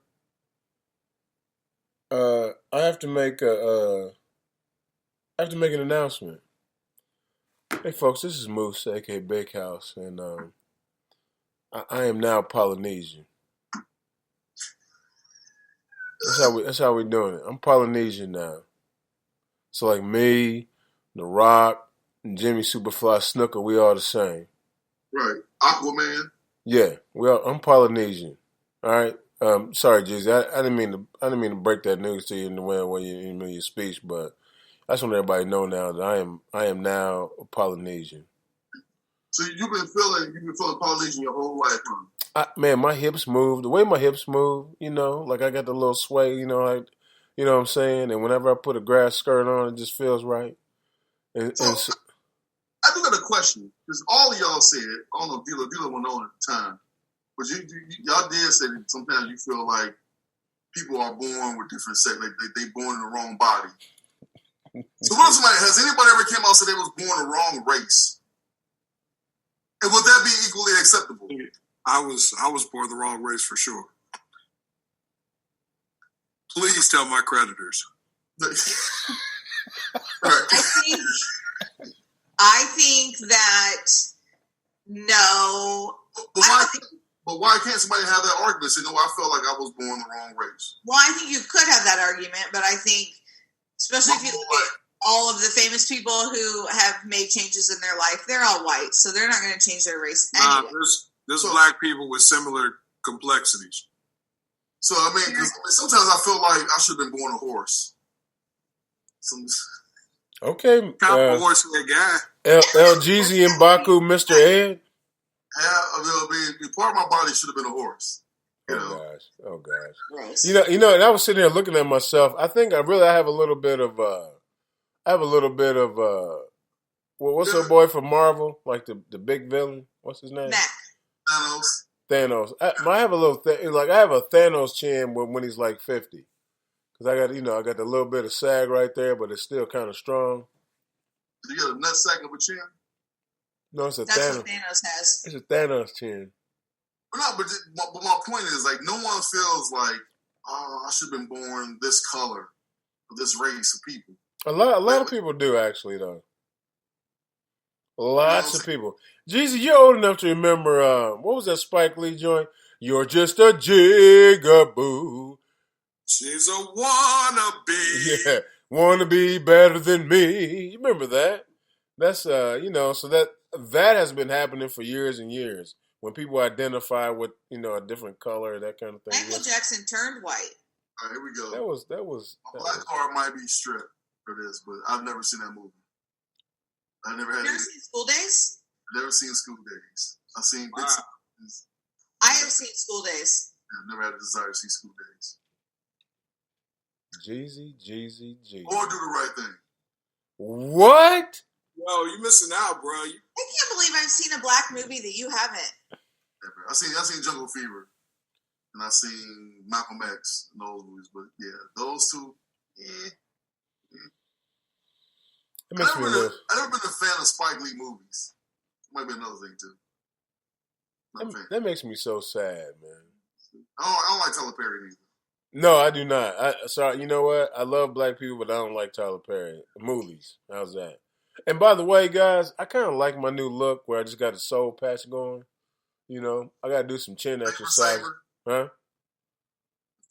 I have to make an announcement. Hey folks, this is Moose, aka Big House, and I am now Polynesian. That's how we doing it. I'm Polynesian now. So like me, The Rock, and Jimmy Superfly Snooker, we all the same. right, Aquaman. Yeah, I'm Polynesian. All right. Sorry, Jeezy. I didn't mean to break that news to you in the way when you in your speech, but I just want everybody to know now that I am now a Polynesian. So you've been feeling Polynesian your whole life, huh? Man, my hips move. The way my hips move, you know, like I got the little sway, you know, you know what I'm saying? And whenever I put a grass skirt on, it just feels right. And I do got a question, because all of y'all said, I don't know if Dila went on at the time, but y'all did say that sometimes you feel like people are born with different sex, like they born in the wrong body. So has anybody ever came out and said they was born the wrong race? And would that be equally acceptable? I was born the wrong race for sure. Please tell my creditors. Right. I think that no. But why can't somebody have that argument? Say, no, I felt like I was born the wrong race. Well, I think you could have that argument, but I think, especially if you look at all of the famous people who have made changes in their life, they're all white, so they're not going to change their race anyway. There's black people with similar complexities. So, I mean, because sometimes I feel like I should have been born a horse. Okay. Kind of a horsehead guy. LGZ and Baku, Mr. Ed. Part of my body should have been a horse. Oh gosh. Gross. You know, and I was sitting here looking at myself. I think I have a little bit of what's the boy from Marvel? Like the big villain? What's his name? Thanos. I have a little I have a Thanos chin when he's like 50. Cuz I got the little bit of sag right there, but it's still kind of strong. You got a nut sack of a chin? No, it's a That's Thanos. what Thanos has. It's a Thanos chin. No, but my point is, like, no one feels like, oh, I should have been born this color, of this race of people. A lot of people do, actually, though. Lots of people. Jeezy, you're old enough to remember, what was that Spike Lee joint? You're just a jigaboo. She's a wannabe. Yeah, wanna be better than me. You remember that? That's, so that has been happening for years and years. When people identify with, a different color, that kind of thing. Michael Jackson turned white. All right, here we go. That was. My black card might be stripped for this, but I've never seen that movie. I never had. You've never seen School Days? I've never seen School Days. I've seen bits. I have seen School Days. I've never had a desire to see School Days. Jeezy. Or Do the Right Thing. What? Yo, you missing out, bro. I can't believe I've seen a black movie that you haven't. Never. I seen Jungle Fever, and I seen Malcolm X and those movies. But yeah, those two. It makes me a little. I've never been a fan of Spike Lee movies. Might be another thing too. That makes me so sad, man. I don't like Tyler Perry either. No, I do not. Sorry, you know what? I love black people, but I don't like Tyler Perry movies. How's that? And by the way, guys, I kind of like my new look where I just got a soul patch going. You know, I got to do some chin exercise. Huh?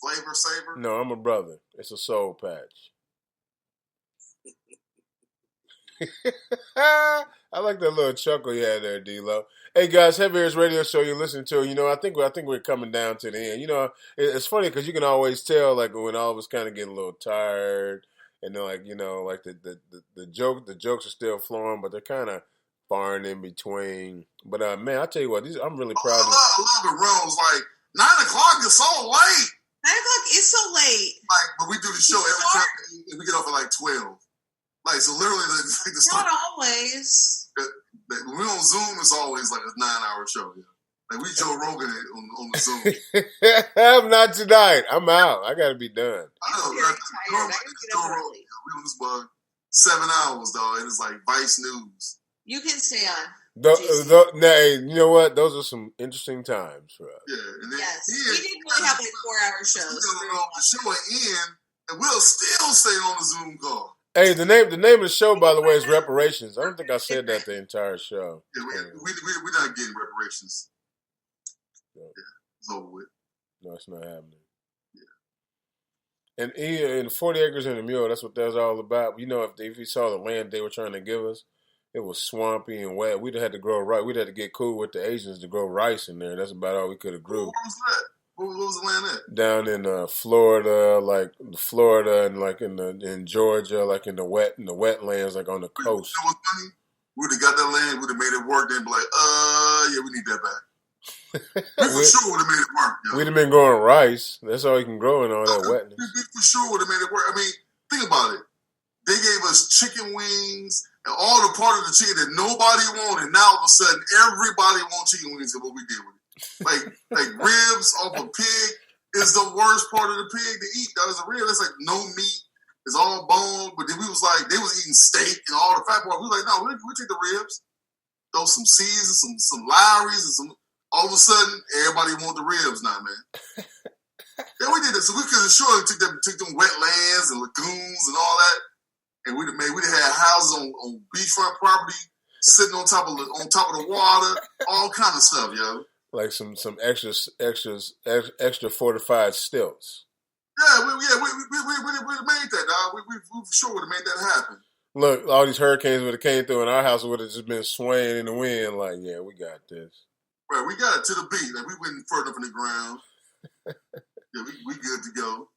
Flavor Saver? No, I'm a brother. It's a soul patch. I like that little chuckle you had there, D-Lo. Hey guys, Heavy Hitters Radio Show you're listening to. You know, I think we're coming down to the end. You know, it's funny because you can always tell like when all of us kind of getting a little tired, and then like like the jokes are still flowing, but they're kind of far in between. But man, I tell you what, I'm really proud. I love it. Rose like 9:00 is so late. 9:00 is so late. Like, but we do the show every time, and we get off at like 12. Like, so literally, like the not always. When we're on Zoom, it's always like a 9-hour show. Yeah. Like, we Joe Rogan on the Zoom. Not tonight. I'm out. I got to be done. I know. Normally, Joe Rogan, we on this bug 7 hours, dog, and it's like Vice News. You can stay on. You know what? Those are some interesting times for us. Yeah. And then yes. We did really have like 4-hour shows. The show will end, and we'll still stay on the Zoom call. Hey, the name of the show, by the way, is Reparations. I don't think I said that the entire show. Yeah, we're not getting reparations. No. Yeah, it's over with. No, it's not happening. Yeah. And in 40 Acres and a Mule, that's what that's all about. You know, if you saw the land they were trying to give us, it was swampy and wet. We'd have had to grow rice. We'd have to get cool with the Asians to grow rice in there. That's about all we could have grew. What was that? What was the land at? Down in Florida, and like in Georgia, like in the wetlands, like on the coast. You know what's funny? We would have got that land, would have made it work, then be like, yeah, we need that back. We for sure would have made it work. Yo. We'd have been growing rice. That's all you can grow in all that wetness. We for sure would have made it work. I mean, think about it. They gave us chicken wings and all the part of the chicken that nobody wanted. Now all of a sudden, everybody wants chicken wings and what we did with it. Like ribs off a pig is the worst part of the pig to eat. That was a rib. That's like no meat. It's all bone. But then we was like, they was eating steak and all the fat part. We was like, no, we take the ribs, throw some seasons, some Lowry's, and some. All of a sudden, everybody want the ribs now, man. Yeah, we did it. So we could have surely took them wetlands and lagoons and all that, and we'd have had houses on beachfront property, sitting on top of the water, all kind of stuff, yo. Like some extra fortified stilts. Yeah, we would have made that, dog. We for sure would have made that happen. Look, all these hurricanes would have came through, and our house would have just been swaying in the wind. Like, yeah, we got this. Right, we got it to the beat. Like we went further from the ground. Yeah, we good to go.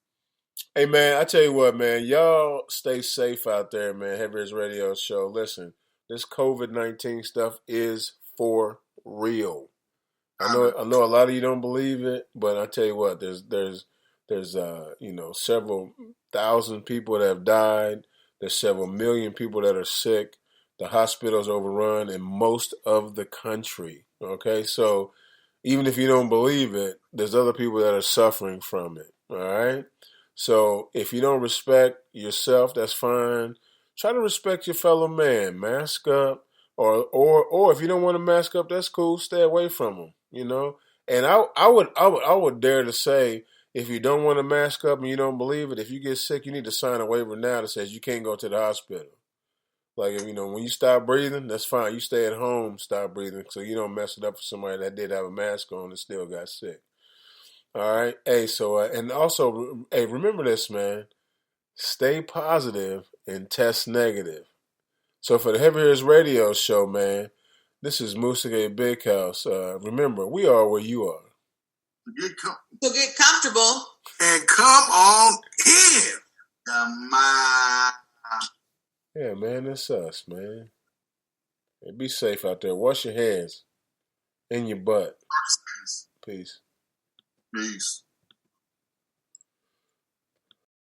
Hey man, I tell you what, man, y'all stay safe out there, man. Heavy Hitters Radio Show. Listen, this COVID-19 stuff is for real. I know a lot of you don't believe it, but I tell you what, there's several thousand people that have died. There's several million people that are sick. The hospital's overrun in most of the country. Okay, so even if you don't believe it, there's other people that are suffering from it. All right, so if you don't respect yourself, that's fine. Try to respect your fellow man. Mask up, or if you don't want to mask up, that's cool. Stay away from them. You know, and I would dare to say, if you don't want to mask up and you don't believe it, if you get sick, you need to sign a waiver now that says you can't go to the hospital. Like, when you stop breathing, that's fine. You stay at home, stop breathing, so you don't mess it up for somebody that did have a mask on and still got sick. All right? Hey, so, and also, hey, remember this, man. Stay positive and test negative. So for the Heavy Hitters Radio Show, man, this is Moosagate Big House. Remember, we are where you are. So get comfortable. And come on in. Yeah, man, that's us, man. Hey, be safe out there. Wash your hands in your butt. Peace. Peace.